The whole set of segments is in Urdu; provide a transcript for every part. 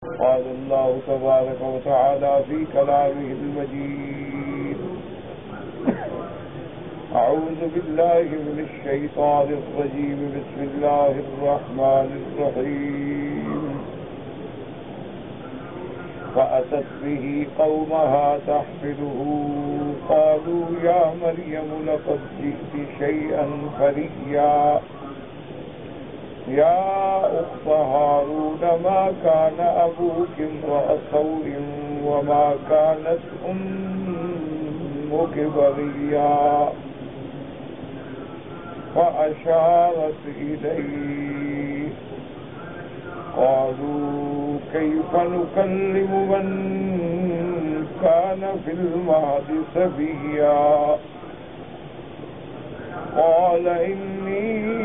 قال الله تبارك وتعالى في كلامه المجيد: أعوذ بالله من الشيطان الرجيم. بسم الله الرحمن الرحيم. فأتت به قومها تحمله قالوا يا مريم لقد جئت شيئا فريا يا أخت هارون ما كان أبوك امرأ سوء وما كانت أمك بغيا فأشارت إليه قالوا كيف نكلم من كان في المهد صبيا قال إني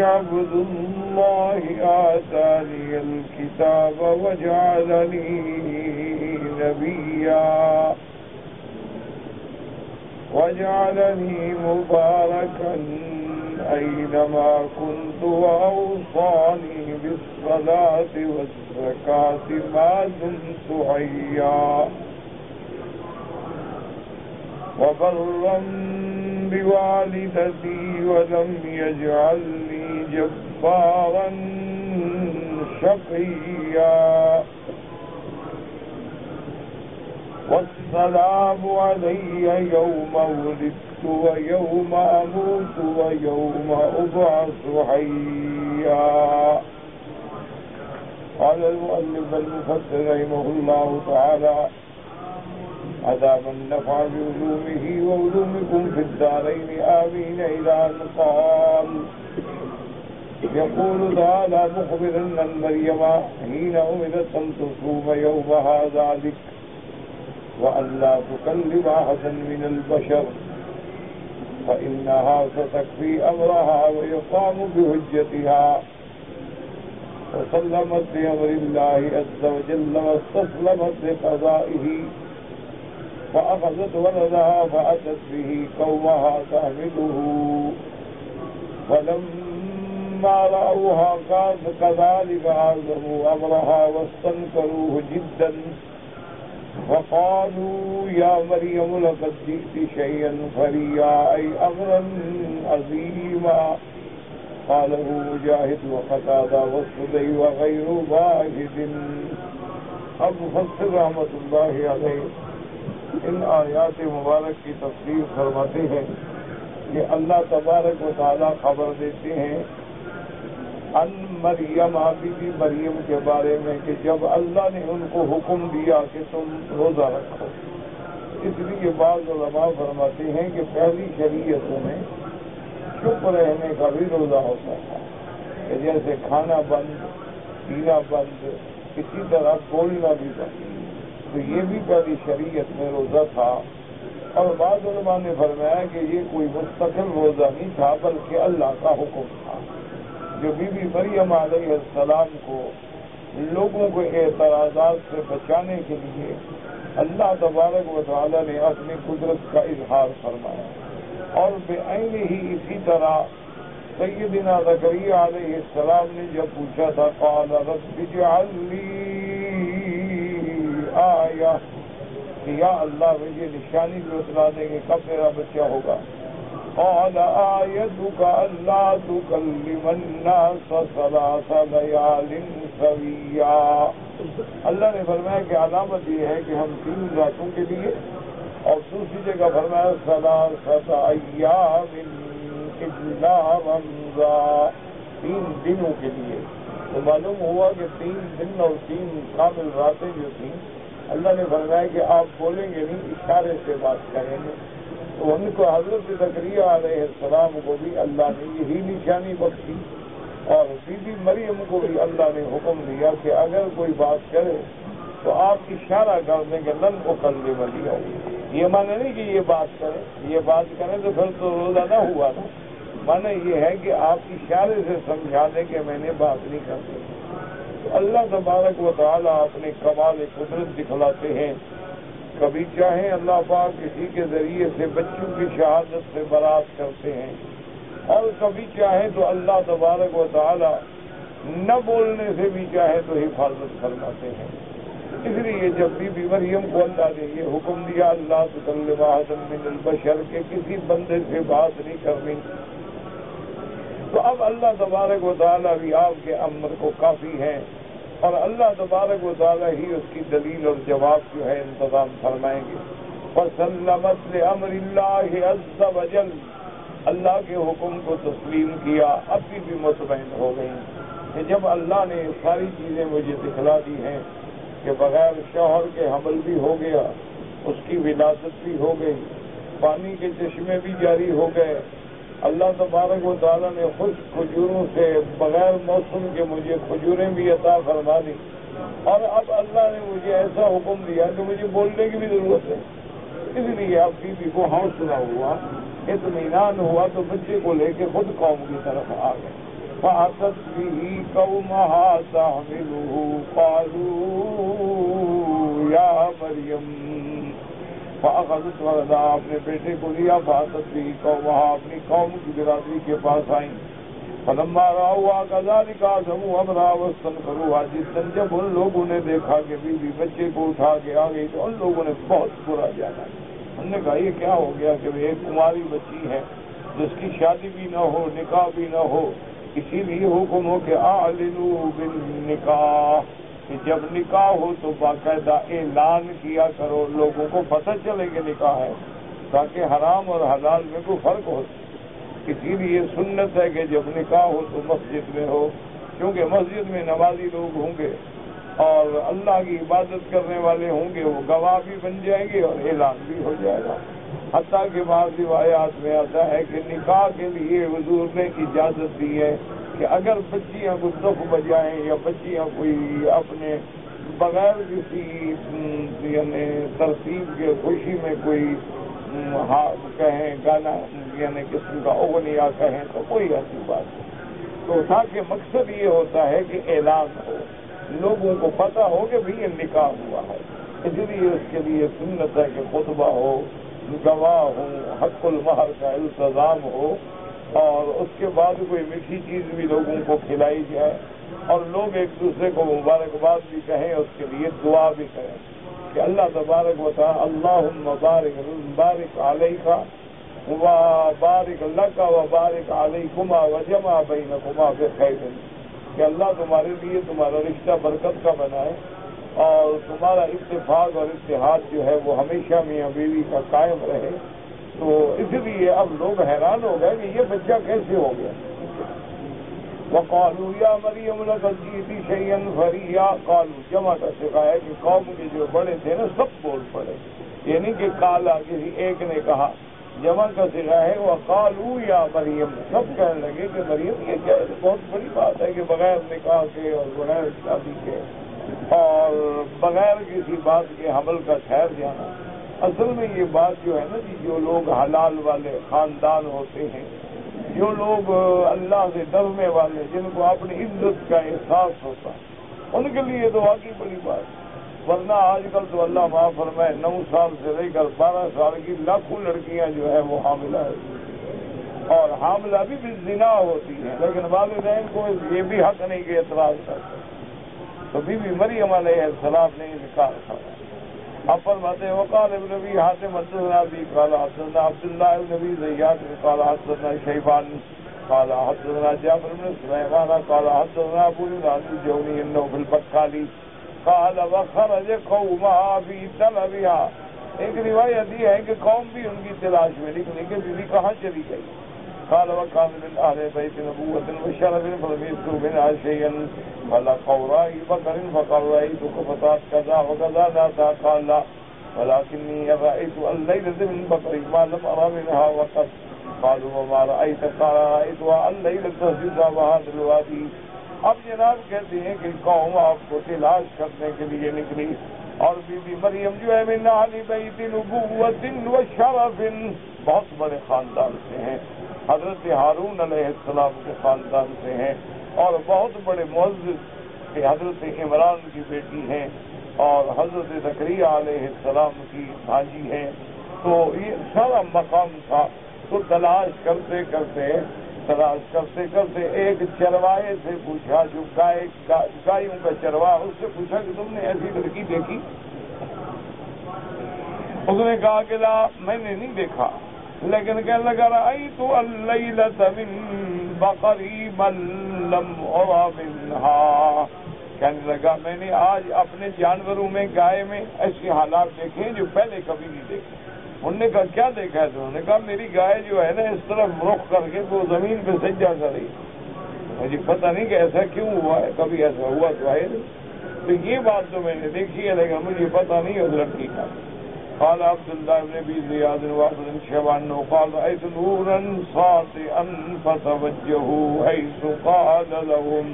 عبد الله آتاني الكتاب وجعلني نبيا وجعلني مباركا أينما كنت وأوصاني بالصلاة والزكاة ما دمت حيا وبرا بوالدتي ولم يجعلني جبارا شقيا والسلام علي يوم ولدت ويوم أموت ويوم أبعث حيا. قال المؤلف المفسر رحمه الله تعالى: أدام النفع بعلومه وعلومكم في الدارين آمين. إلى أن قال: يقول تعالى مخبرا أن مريم حين أمرت أن تصوم يومها ذلك وأن لا تكلم أحدا من البشر فإنها ستكفي أمرها ويقام بحجتها، وسلمت بأمر الله عز وجل واستسلمت لقضائه فأخذت ولدها فأتت به قومها تحمله فلما رأوها قالت كذلك عزموا أمرها واستنكروه جدا فقالوا يا مريم لقد جئت شيئا فريا أي أمرا عظيما. قاله مجاهد وقتادة والسدي وغير واحد. اب مفسر رحمۃ اللہ علیہ ان آیات مبارک کی تفسیر فرماتے ہیں کہ اللہ تبارک و تعالی خبر دیتے ہیں ان مریم بی بی مریم کے بارے میں کہ جب اللہ نے ان کو حکم دیا کہ تم روزہ رکھو، اس لیے بعض علماء فرماتے ہیں کہ پہلی شریعتوں میں چپ رہنے کا بھی روزہ ہوتا تھا، کہ جیسے کھانا بند، پینا بند، اسی طرح بولنا بھی بند، تو یہ بھی پہلی شریعت میں روزہ تھا. اور بعض علماء نے فرمایا کہ یہ کوئی مستقل روزہ نہیں تھا بلکہ اللہ کا حکم تھا، جو بی بی مریم علیہ السلام کو لوگوں کو اعتراضات سے بچانے کے لیے اللہ تبارک و تعالی نے اپنی قدرت کا اظہار فرمایا. اور بعین ہی اسی طرح سیدنا زکریا علیہ السلام نے جب پوچھا تھا قال رب اجعل لی آیہ، کہ یا اللہ مجھے نشانی بھی بتلا دیں گے کب میرا بچہ ہوگا. قال آیتک الا تکلم الناس ثلاث لیال سویا. اللہ نے فرمایا کہ علامت یہ ہے کہ ہم 3 راتوں کے لیے، اور دوسری جگہ فرمایا ثلاثۃ ایام الا رمزا، 3 دنوں کے لیے. تو معلوم ہوا کہ 3 دن اور 3 کامل راتیں جو تھیں، اللہ نے فرمایا کہ آپ بولیں گے نہیں، اشارے سے بات کریں گے. تو ان کو حضرت زکریا علیہ السلام کو بھی اللہ نے یہی نشانی بخشی، اور بی بی مریم کو بھی اللہ نے حکم دیا کہ اگر کوئی بات کرے تو آپ اشارہ کر دیں کہ لن اکلم اليوم. یہ معنی نہیں کہ یہ بات کریں، یہ بات کریں تو پھر تو روزہ نہ ہوا نا، معنی یہ ہے کہ آپ اشارے سے سمجھا دیں کہ میں نے بات نہیں کرتی. تو اللہ تبارک و تعالیٰ اپنے کمال قدرت دکھلاتے ہیں. کبھی چاہیں اللہ پاک کسی کے ذریعے سے بچوں کی شہادت سے برات کرتے ہیں، اور کبھی چاہیں تو اللہ تبارک و تعالی نہ بولنے سے بھی چاہے تو حفاظت فرماتے ہیں۔ اس لیے جب بی مریم کو اللہ نے یہ حکم دیا اللہ تکلم احدا من البشر کہ کسی بندے سے بات نہیں کرنی، تو اب اللہ تبارک و تعالیٰ بھی آپ کے امر کو کافی ہے، اور اللہ تبارک و تعالیٰ ہی اس کی دلیل اور جواب جو ہے انتظام فرمائیں گے۔ فَسَلَّمَتْ لِأَمْرِ اللَّهِ عَزَّ وَجَلَّ، اللہ کے حکم کو تسلیم کیا، اب بھی مطمئن ہو گئی کہ جب اللہ نے ساری چیزیں مجھے دکھلا دی ہیں کہ بغیر شوہر کے حمل بھی ہو گیا، اس کی ولادت بھی ہو گئی، پانی کے چشمے بھی جاری ہو گئے، اللہ تبارک و تعالیٰ نے خشک کھجوروں سے بغیر موسم کے مجھے کھجوریں بھی عطا فرما دی، اور اب اللہ نے مجھے ایسا حکم دیا کہ مجھے بولنے کی بھی ضرورت ہے۔ اس لیے اب بیوی کو حوصلہ ہوا، اطمینان ہوا، تو بچے کو لے کے خود قوم کی طرف آ گئے۔ فَأَتَتْ بِهِ قَوْمَهَا تَحْمِلُهُ قَالُوا يَا مَرْيَمُ فَأَخَذَتْ وَلَدَهَا، اپنے بیٹے کو لیا، فَأَتَتْ بِهِ قَوْمَهَا، اپنی قوم کی برادری کے پاس آئیں۔ فَلَمَّا رَأَوْهَا كَذَلِكَ عَزَمُوا أَمْرَهَا وَاسْتَنكَرُوهَا، جس دن جب ان لوگوں نے دیکھا کہ بیوی بچے کو اٹھا کے آ گئی تو ان لوگوں نے بہت برا جانا۔ انہوں نے کہا یہ کیا ہو گیا کہ ایک کماری بچی ہے جس کی شادی بھی نہ ہو، نکاح بھی نہ ہو، اسی لیے حکم ہو کہ اعلنوا بالنکاح، کہ جب نکاح ہو تو باقاعدہ اعلان کیا کرو، لوگوں کو پتہ چلے کہ نکاح ہے، تاکہ حرام اور حلال میں کوئی فرق ہو۔ اسی لیے سنت ہے کہ جب نکاح ہو تو مسجد میں ہو، کیونکہ مسجد میں نمازی لوگ ہوں گے اور اللہ کی عبادت کرنے والے ہوں گے، وہ گواہ بھی بن جائیں گے اور اعلان بھی ہو جائے گا۔ حتیٰ کہ بعض روایات میں آتا ہے کہ نکاح کے لیے حضور نے اجازت دی ہے کہ اگر بچیاں کو دف بجائیں یا بچیاں کوئی اپنے بغیر کسی یعنی ترتیب کے خوشی میں کوئی کہیں گانا یعنی قسم کا اغنیہ کہیں تو کوئی ایسی بات نہیں، تو تاکہ مقصد یہ ہوتا ہے کہ اعلان ہو، لوگوں کو پتہ ہو کہ بھی یہ نکاح ہوا ہے۔ اس لیے اس کے لیے سنت ہے کہ خطبہ ہو، گواہ ہوں، حق المہر کا التزام ہو، اور اس کے بعد کوئی میٹھی چیز بھی لوگوں کو کھلائی جائے، اور لوگ ایک دوسرے کو مبارکباد بھی کہیں، اس کے لیے دعا بھی کریں کہ اللہ تبارک و تعالی اللہم بارک علیک و بارک لک و بارک علیکما و جمع بینکما بخیر، کہ اللہ تمہارے لیے تمہارا رشتہ برکت کا بنائے اور تمہارا اتفاق اور اتحاد جو ہے وہ ہمیشہ میاں بیوی کا قائم رہے۔ تو اس لیے اب لوگ حیران ہو گئے کہ یہ بچہ کیسے ہو گیا۔ وَقَالُوا يَا مَرْيَمُ لَقَدْ جِئْتِ شَيْئًا فَرِيًّا، قالوا جمع کا صیغہ ہے کہ قوم کے جو بڑے تھے نا سب بول پڑے، یعنی کہ کالا کسی ایک نے کہا، جمع کا صیغہ ہے وَقَالُوا يَا مَرْيَمُ، سب کہنے لگے کہ مریم یہ کیا بہت بڑی بات ہے کہ بغیر نکاح کے اور بغیر شادی کے اور بغیر کسی بات کے حمل کا ٹھہر جانا۔ اصل میں یہ بات جو ہے نا جی، جو لوگ حلال والے خاندان ہوتے ہیں، جو لوگ اللہ سے ڈرنے والے، جن کو اپنی عزت کا احساس ہوتا، ان کے لیے تو واقعی بڑی بات، ورنہ آج کل تو اللہ معاف فرمائے 9 سال سے لے کر 12 سال کی لاکھوں لڑکیاں جو ہے وہ حاملہ ہے، اور حاملہ بھی زنا ہوتی ہیں، لیکن والدین کو یہ بھی حق نہیں کہ اعتراض کرتے۔ تو بی بی مریم علیہ السلام نے انکار کیا۔ اب فرماتے ہیں وقال ابن ابی حاتم حدثنا ابی قال حدثنا عبداللہ ابن ابی زیاد قال حدثنا شیبان قال حدثنا جعفر بن سلیمان قال حدثنا ابو یونس الجونی انه في البقالی قال وخرج قومها في طلبها، ایک روایت یہ ہے کہ قوم بھی ان کی تلاش میں نکلی کہ بیوی کہاں چلی گئی۔ قال وكان من اهل بيت نبوة وشرف فلم يذكروا منها شيئا فلقوا رأي بكر فقال رأيتك فتاة كذا وكذا ذاتا قال لا ولكني رأيت الليلة من بكر ما لم أرى منها وقت قالوا وما رأيت قال رأيتها الليلة تهجد وهذا الوادي۔ اب جناب کہتے ہیں کہ قوم آپ کو تلاش کرنے کے لیے نکلی، اور بی بی مریم جو ہے من اہل بیت نبوت و شرف، بہت بڑے خاندان سے ہیں، حضرت ہارون علیہ السلام کے خاندان سے ہیں، اور بہت بڑے معزز کہ حضرت عمران کی بیٹی ہیں اور حضرت زکریا علیہ السلام کی بھانجی ہیں۔ تو یہ سارا مقام تھا، تو تلاش کرتے کرتے تلاش کرتے کرتے ایک چرواہے سے پوچھا، جو گایوں کا چرواہا، اس سے پوچھا کہ تم نے ایسی لڑکی دیکھی؟ اس نے کہا کہ لا، میں نے نہیں دیکھا، لیکن کہنے لگا رأیت اللیلۃ من بقری من لم ارى منها، کہنے لگا میں نے آج اپنے جانوروں میں، گائے میں ایسی حالات دیکھے جو پہلے کبھی نہیں دیکھے۔ انہوں نے کہا کیا دیکھا ہے؟ تو انہوں نے کہا میری گائے جو ہے نا اس طرف رخ کر کے وہ زمین پہ سجدہ کر رہی، مجھے پتہ نہیں کہ ایسا کیوں ہوا ہے، کبھی ایسا ہوا تو ہے نہیں، تو یہ بات تو میں نے دیکھی ہے لیکن مجھے پتہ نہیں اس لڑکی کا۔ قال عبد الله بن ابي زياد وابن شيبان قال رايت نورا ساطعا فتوجهوا حيث قال لهم۔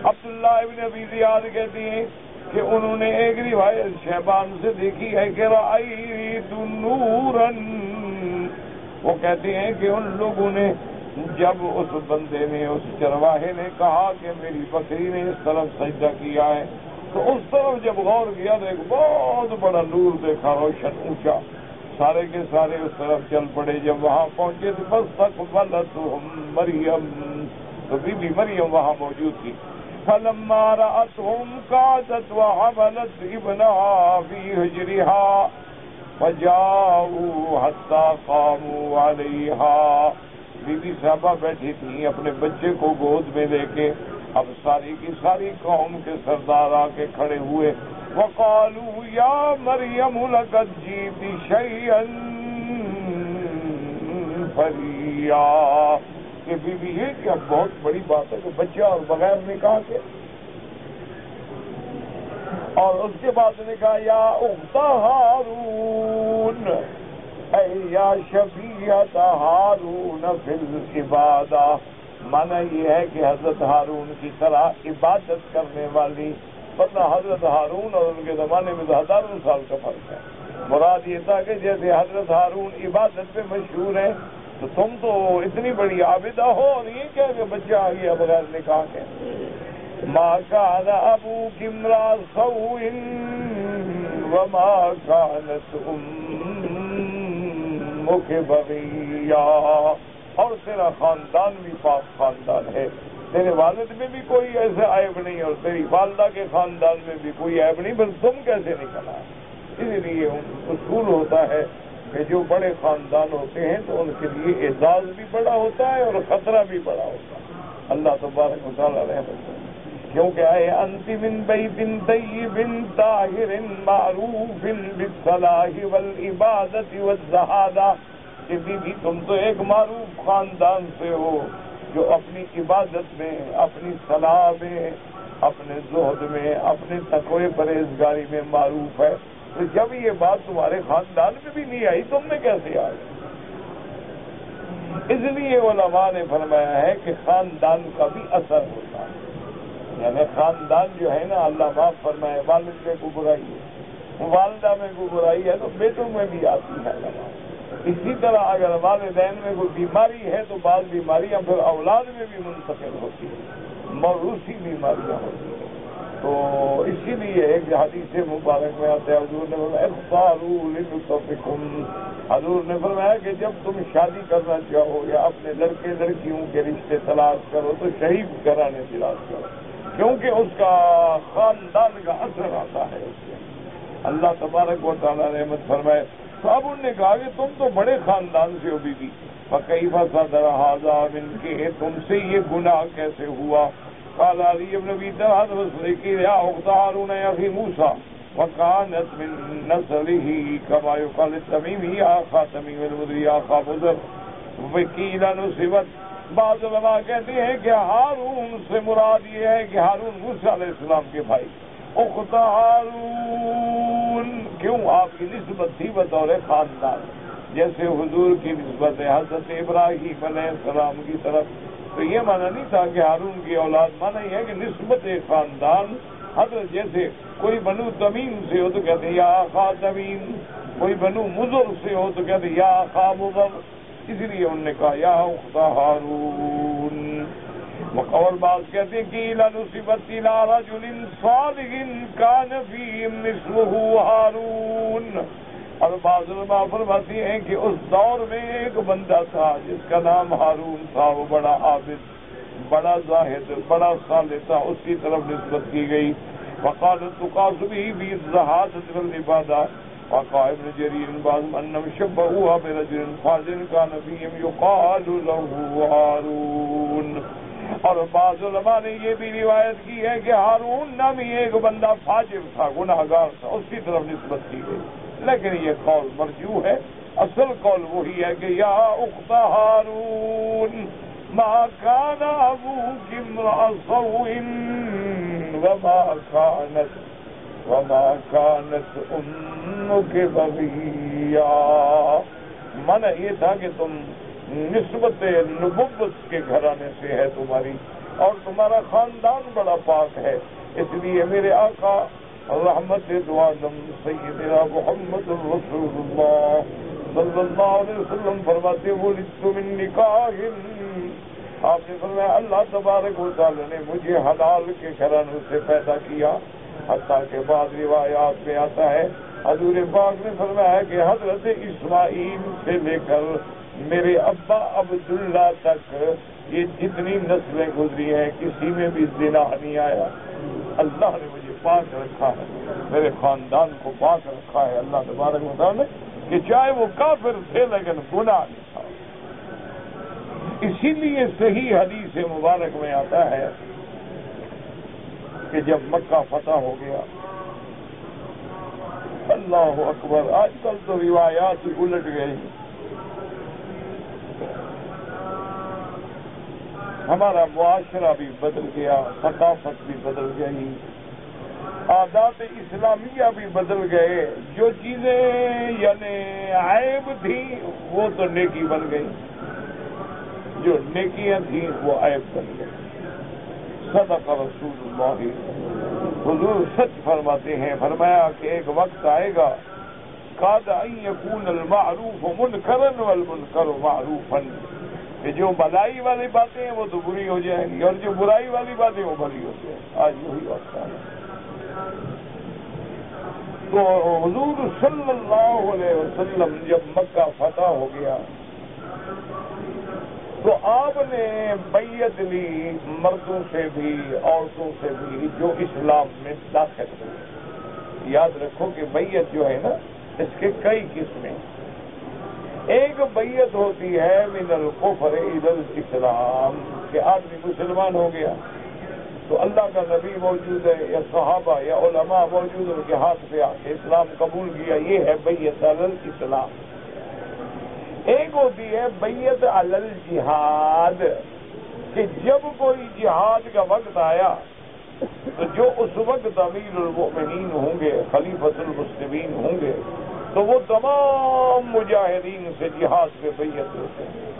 عبداللہ ابن ابی زیاد کہتے ہیں کہ انہوں نے ایک روایت شیبان سے دیکھی ہے کہ رأیت نورا، وہ کہتے ہیں کہ ان لوگوں نے جب اس بندے نے، اس چرواہے نے کہا کہ میری بکری نے اس طرف سجدہ کیا ہے، تو اس طرف جب غور کیا تو ایک بہت بڑا نور دیکھا، روشن اونچا، سارے کے سارے اس طرف چل پڑے۔ جب وہاں پہنچے تو بس فاستقبلتہم مریم، تو بی بی مریم وہاں موجود تھی۔ فلما رأتهم قعدت وحملت ابنها في حجرها فجاءوا حتى قاموا عليها، بی بی صاحبہ بیٹھی تھی اپنے بچے کو گود میں لے کے، اب ساری کی ساری قوم کے سردار آ کے کھڑے ہوئے، وقالوا یا مریم لقد جئت شیئا فریا، کہ بی بی یہ کیا بہت بڑی بات ہے کہ بچہ اور بغیر نکاح کے۔ اور اس کے بعد نے کہا یا اخت ہارون، اے یا شفیعۃ ہارون فی العبادہ، مانا یہ ہے کہ حضرت ہارون کی طرح عبادت کرنے والی، ورنہ حضرت ہارون اور ان کے زمانے میں تو ہزاروں سال کا فرق ہے۔ مراد یہ تھا کہ جیسے حضرت ہارون عبادت پہ مشہور ہے تو تم تو اتنی بڑی عابدہ ہو، اور یہ کیا کہ بچہ آ گیا بغیر نکاح کے۔ ما کان ابوک امرأ سوء وما کانت امک بغیا، اور تیرا خاندان بھی پاک خاندان ہے، تیرے والد میں بھی کوئی ایسا عیب نہیں اور تیری والدہ کے خاندان میں بھی کوئی عیب نہیں، بس تم کیسے نکلا؟ اسی لیے اصول ہوتا ہے کہ جو بڑے خاندان ہوتے ہیں تو ان کے لیے اعزاز بھی بڑا ہوتا ہے اور خطرہ بھی بڑا ہوتا ہے۔ اللہ تبارک و تعالیٰ رحمت کرے، کیونکہ آئے انت من بیت طیب طاہر معروف بالصلاح والعبادت والزہادہ، کہ بی بی تم تو ایک معروف خاندان سے ہو جو اپنی عبادت میں، اپنی صلاح میں، اپنے زہد میں، اپنے تقوی پرہیزگاری میں معروف ہے، تو جب یہ بات تمہارے خاندان میں بھی نہیں آئی تم میں کیسے آئی؟ اس لیے علماء نے فرمایا ہے کہ خاندان کا بھی اثر ہوتا ہے، یعنی خاندان جو ہے نا، اللہ معاف فرمائے، والد میں کوئی برائی ہے، والدہ میں کوئی برائی ہے تو بیٹوں میں بھی آتی ہے۔ اسی طرح اگر والدین میں کوئی بیماری ہے تو بعض بیماریاں پھر اولاد میں بھی منتقل ہوتی ہیں، موروثی بیماریاں ہوتی ہیں۔ تو اسی لیے ایک حدیث مبارک میں آتا ہے، حضور نے فرمایا اختاروا لنصفکم، حضور نے فرمایا کہ جب تم شادی کرنا چاہو یا اپنے لڑکے لڑکیوں کے رشتے تلاش کرو تو شریف گھرانے تلاش کرو، کیونکہ اس کا خاندان کا اثر آتا ہے اس سے۔ اللہ تبارک و تعالیٰ نے رحمت فرمائے۔ تو اب انہوں نے کہا کہ تم تو بڑے خاندان سے ہو بی بی، فَكَيْفَ صَدَرَ هَذَا مِنْكِ، تم سے یہ گناہ کیسے ہوا؟ قال علی بن ابی طلحہ رضی یا اخت ہارون یا اخی موسیٰ وكانت من نسله كما يقال التميمي يا خاتمی والمدری یا خابزر وکیل نصبت۔ بعض علماء کہتے ہیں کہ ہارون سے مراد یہ ہے کہ ہارون موسیٰ علیہ السلام کے بھائی، اخت ہارون، کیوں آپ کی نسبت تھی بطور خاندان، جیسے حضور کی نسبت ہے حضرت ابراہیم علیہ السلام کی طرف، تو یہ معنی نہیں تھا کہ ہارون کی اولاد، معنی یہ ہے کہ نسبت خاندان، حضرت جیسے کوئی بنو تمیم سے ہو تو کہتے ہیں یا آخا تمیم، کوئی بنو مضر سے ہو تو کہتے ہیں یا آخا مضر، اسی لیے انہوں نے کہا یا اخت ہارون۔ اور بعض کہتے ہیں کہ نصبت الى رجل صالح كان فيهم مثله هارون، اور بعض علماء فرماتی ہیں کہ اس دور میں ایک بندہ تھا جس کا نام ہارون تھا، وہ بڑا عابد، بڑا زاہد، بڑا صالح تھا، اس کی طرف نسبت کی گئی. وقالت تقاسبی بھی الزہادۃ والعبادہ. وقال ابن جریر بعض انہم شبہوها برجل فاضل کان فیہم یقال له ہارون. اور بعض علماء نے یہ بھی روایت کی ہے کہ ہارون نامی ایک بندہ فاجر تھا، گناہگار تھا، اس کی طرف نسبت کی گئی. لیکن یہ قول مرجوح ہے. اصل قول وہی ہے کہ یا اخت ہارون ما کان ابوک امرأ سوء وما كانت امک بغیا. مانا یہ تھا کہ تم نسبت نبوت کے گھرانے سے ہے تمہاری، اور تمہارا خاندان بڑا پاک ہے. اس لیے میرے آقا رحمت دو عالم سیدنا محمد رسول اللہ صلی اللہ علیہ وسلم فرماتے ولدت من نکاح. آپ نے فرمایا اللہ تبارک و تعالی نے مجھے حلال کے گھرانے سے پیدا کیا. حتیٰ کہ بعض روایات میں آتا ہے حضور پاک نے فرمایا کہ حضرت اسماعیل سے لے کر میرے ابا عبداللہ تک یہ جتنی نسلیں گزری ہیں کسی میں بھی زنا نہیں آیا. اللہ نے مجھے پاک رکھا ہے، میرے خاندان کو پاک رکھا ہے اللہ تبارک و تعالی نے، کہ چاہے وہ کافر تھے لیکن گناہ نہیں تھا. اسی لیے صحیح حدیث مبارک میں آتا ہے کہ جب مکہ فتح ہو گیا، اللہ اکبر، آج کل تو روایات ہی الٹ گئی. ہمارا معاشرہ بھی بدل گیا، ثقافت بھی بدل گئی، عادات اسلامیہ بھی بدل گئے. جو چیزیں یعنی عیب تھیں وہ تو نیکی بن گئی، جو نیکیاں تھیں وہ عیب بن گئی. صدق رسول اللہ. حضور سچ فرماتے ہیں، فرمایا کہ ایک وقت آئے گا قاد ان یکون المعروف منکرا والمنکر معروفا، کہ جو بھلائی والی باتیں ہیں وہ تو بری ہو جائیں گی اور جو برائی والی باتیں وہ بھلی ہو جائیں گی. آج وہی وقت ہے. تو حضور صلی اللہ علیہ وسلم جب مکہ فتح ہو گیا تو آپ نے بیعت لی مردوں سے بھی عورتوں سے بھی جو اسلام میں داخل ہوئے. یاد رکھو کہ بیعت جو ہے نا اس کے کئی قسمیں. ایک بیعت ہوتی ہے من الکفر الی الاسلام، کہ آدمی مسلمان ہو گیا تو اللہ کا نبی موجود ہے یا صحابہ یا علماء موجود ہیں، ان کے ہاتھ پہ آ کے اسلام قبول کیا، یہ ہے بیعت علی الاسلام. ایک ہوتی ہے بیعت علی الجہاد، کہ جب کوئی جہاد کا وقت آیا تو جو اس وقت امیر المؤمنین ہوں گے، خلیفۃ المسلمین ہوں گے، تو وہ تمام مجاہدین سے جہاد پہ بیعت ہوتے ہیں.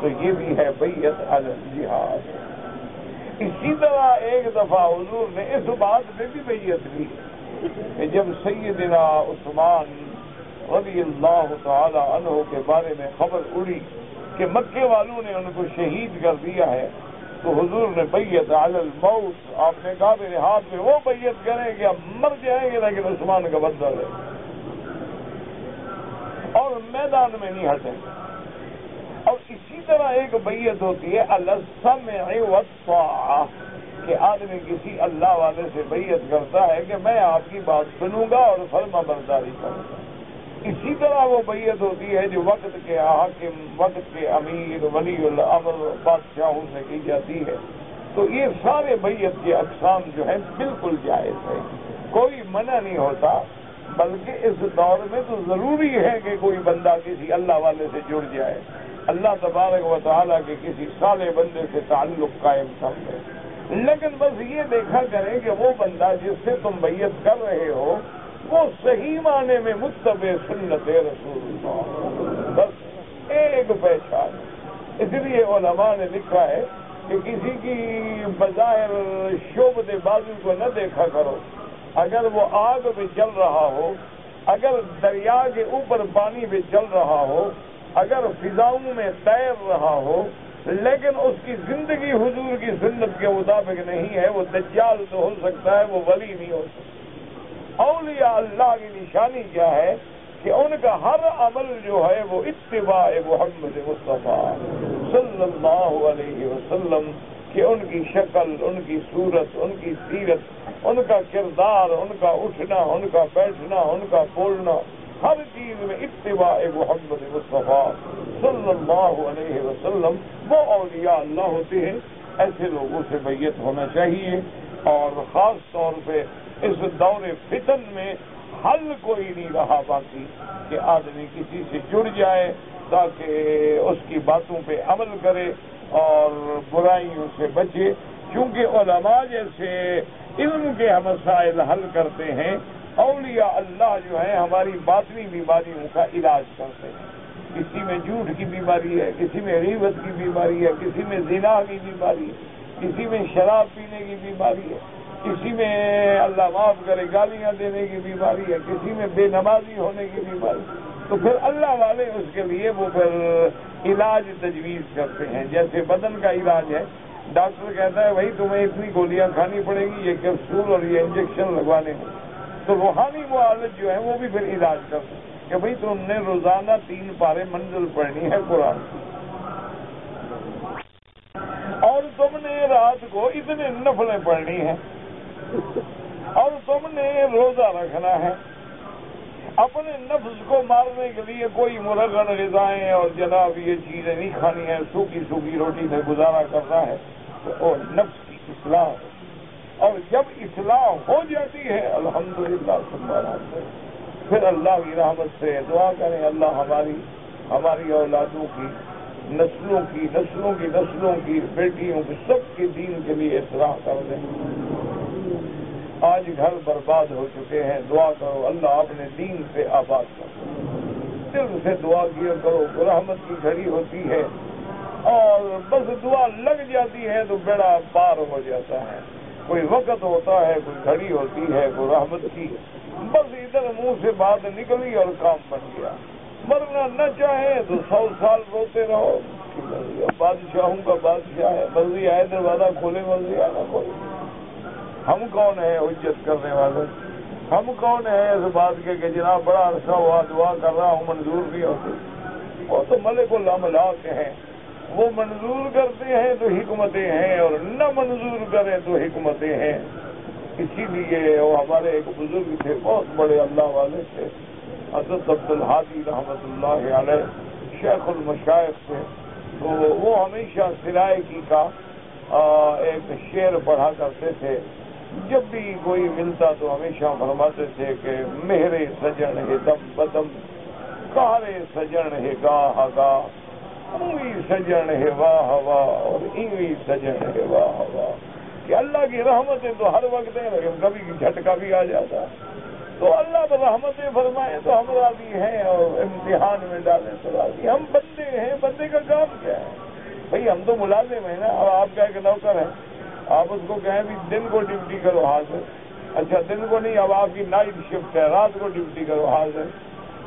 تو یہ بھی ہے بیعت علی الجہاد. اسی طرح ایک دفعہ حضور نے اس بات میں بھی بیعت لی کہ جب سیدنا عثمان رضی اللہ تعالی عنہ کے بارے میں خبر اڑی کہ مکے والوں نے ان کو شہید کر دیا ہے، تو حضور نے بیعت علی الموت، آپ نے کہا میرے ہاتھ میں وہ بیعت کریں کہ اب مر جائیں گے لیکن عثمان کا بدلہ لے اور میدان میں نہیں ہٹیں گے. اور اسی طرح ایک بیعت ہوتی ہے علی السمع والطاعہ، کہ آدمی کسی اللہ والے سے بیعت کرتا ہے کہ میں آپ کی بات سنوں گا اور فرما برداری کروں گا. اسی طرح وہ بیعت ہوتی ہے جو وقت کے حاکم، وقت کے امیر، ولی الامر، بادشاہوں سے کی جاتی ہے. تو یہ سارے بیعت کے اقسام جو ہیں بالکل جائز ہے، کوئی منع نہیں ہوتا. بلکہ اس دور میں تو ضروری ہے کہ کوئی بندہ کسی اللہ والے سے جڑ جائے، اللہ تبارک و تعالیٰ کے کسی صالح بندے سے تعلق قائم کر لے. لیکن بس یہ دیکھا کریں کہ وہ بندہ جس سے تم بیعت کر رہے ہو وہ صحیح معنی میں متبع سنت رسول اللہ، بس ایک پہچان. اس لیے علماء نے لکھا ہے کہ کسی کی بظاہر شعبۃ بازو کو نہ دیکھا کرو. اگر وہ آگ میں چل رہا ہو، اگر دریا کے اوپر پانی میں چل رہا ہو، اگر فضاؤں میں تیر رہا ہو، لیکن اس کی زندگی حضور کی سنت کے مطابق نہیں ہے، وہ دجال تو ہو سکتا ہے، وہ ولی نہیں ہو سکتا. اولیاء اللہ کی نشانی کیا ہے کہ ان کا ہر عمل جو ہے وہ اتباع محمد مصطفیٰ صلی اللہ علیہ وسلم کہ ان کی شکل، ان کی صورت، ان کی سیرت، ان کا کردار، ان کا اٹھنا، ان کا بیٹھنا، ان کا بولنا، ہر چیز میں اتباع محمد مصطفیٰ صلی اللہ علیہ وسلم وہ اولیاء اللہ ہوتے ہیں. ایسے لوگوں سے بیعت ہونا چاہیے. اور خاص طور پہ اس دور فتن میں حل کوئی نہیں رہا باقی کہ آدمی کسی سے جڑ جائے تاکہ اس کی باتوں پہ عمل کرے اور برائیوں سے بچے. کیونکہ علماء جیسے علم کے مسائل حل کرتے ہیں، اولیاء اللہ جو ہیں ہماری باطنی بیماریوں کا علاج کرتے ہیں. کسی میں جھوٹ کی بیماری ہے، کسی میں غیبت کی بیماری ہے، کسی میں زنا کی بیماری ہے، کسی میں شراب پینے کی بیماری ہے، کسی میں اللہ معاف کرے گالیاں دینے کی بیماری ہے، کسی میں بے نمازی ہونے کی بیماری. تو پھر اللہ والے اس کے لیے وہ پھر علاج تجویز کرتے ہیں. جیسے بدن کا علاج ہے، ڈاکٹر کہتا ہے بھائی تمہیں اتنی گولیاں کھانی پڑے گی، یہ کیپسول اور یہ انجیکشن لگوانے ہیں. تو روحانی معالج جو ہے وہ بھی پھر علاج کرتے ہیں کہ بھئی تم نے روزانہ 3 پارے منزل پڑھنی ہے قرآن کی، اور تم نے رات کو اتنے نفلیں پڑھنی ہیں، اور تم نے روزہ رکھنا ہے. اپنے نفس کو مارنے کے لیے کوئی مرغن غذائیں اور جناب یہ چیزیں نہیں کھانی ہیں، سوکھی سوکھی روٹی سے گزارا کرنا ہے. اور نفس کی اصلاح، اور جب اصلاح ہو جاتی ہے الحمدللہ پھر اللہ کی رحمت سے دعا کریں اللہ ہماری اولادوں کی، نسلوں کی بیٹیوں کی، سب کے دین کے لیے اصلاح کر دیں. آج گھر برباد ہو چکے ہیں، دعا کرو اللہ اپنے دین سے آباد کرو. دل سے دعا کیا کرو، رحمت کی گھڑی ہوتی ہے اور بس دعا لگ جاتی ہے تو بیڑا پار ہو جاتا ہے. کوئی وقت ہوتا ہے، کوئی گھڑی ہوتی ہے، کوئی رحمت کی، بس ادھر منہ سے بات نکلی اور کام بن گیا. مرنا نہ چاہے تو 100 سال روتے رہو. بادشاہوں کا بادشاہ ہے، مرضی آئے دروازہ کھولے، مرضی آئے نہ کھولے. ہم کون ہیں حجت کرنے والے؟ ہم کون ہیں اس بات کے کہ جناب بڑا عرصہ ہوا دعا کر رہا ہوں منظور نہیں ہوتی؟ وہ تو ملک الاملاک ہیں، وہ منظور کرتے ہیں تو حکمتیں ہیں، اور نہ منظور کریں تو حکمتیں ہیں. اسی لیے وہ ہمارے ایک بزرگ تھے، بہت بڑے اللہ والے تھے، حضرت عبدالہادی رحمۃ اللہ علیہ، شیخ المشائخ تھے. تو وہ ہمیشہ سرائکی کا ایک شعر پڑھا کرتے تھے. جب بھی کوئی ملتا تو ہمیشہ فرماتے تھے کہ میرے سجن ہے دم بدم، کارے سجن ہے گاہ گاہ، اوی سجن ہے واہ واہ، اور ایوی سجن ہے واہ واہ. کہ اللہ کی رحمتیں تو ہر وقت ہیں، لیکن کبھی جھٹکا بھی آ جاتا ہے. تو اللہ پر رحمتیں فرمائے تو ہم راضی ہیں، اور امتحان میں ڈالیں تو راضی. ہم بندے ہیں، بندے کا کام کیا ہے بھئی؟ ہم تو ملازم ہیں نا. اب آپ کا ایک نوکر ہے، آپ اس کو کہیں بھی دن کو ڈیوٹی کرو، حاضر. اچھا دن کو نہیں، اب آپ کی نائٹ شفٹ ہے، رات کو ڈیوٹی کرو، حاضر.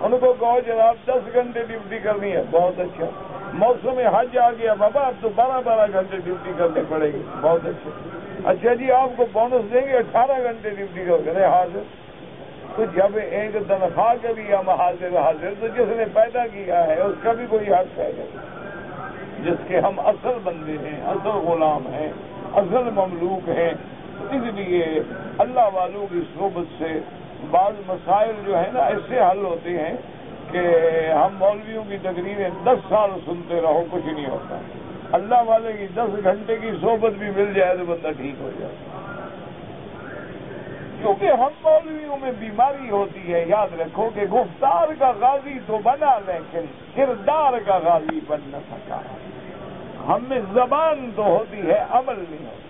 ان کو کہو جناب 10 گھنٹے ڈیوٹی کرنی ہے، بہت اچھا. موسم حج آ گیا بابا، اب تو 12 گھنٹے ڈیوٹی کرنی پڑے گی، بہت اچھا. اچھا جی آپ کو بونس دیں گے، 18 گھنٹے ڈیوٹی کرو گے، حاضر. تو جب ایک تنخواہ کے بھی ہم حاضر تو جس نے پیدا کیا ہے اس کا بھی کوئی حق ہے، جس کے ہم اصل بندے ہیں، اصل غلام ہیں، اصل مملوک ہیں. اس لیے اللہ والوں کی صحبت سے بعض مسائل جو ہیں نا ایسے حل ہوتے ہیں کہ ہم مولویوں کی تقریریں 10 سال سنتے رہو کچھ نہیں ہوتا. اللہ والے کی 10 گھنٹے کی صحبت بھی مل جائے تو بندہ ٹھیک ہو جائے. کیونکہ ہم مولویوں میں بیماری ہوتی ہے. یاد رکھو کہ گفتار کا غازی تو بنا لیکن کردار کا غازی بن نہ سکا. ہم میں زبان تو ہوتی ہے، عمل نہیں ہوتا.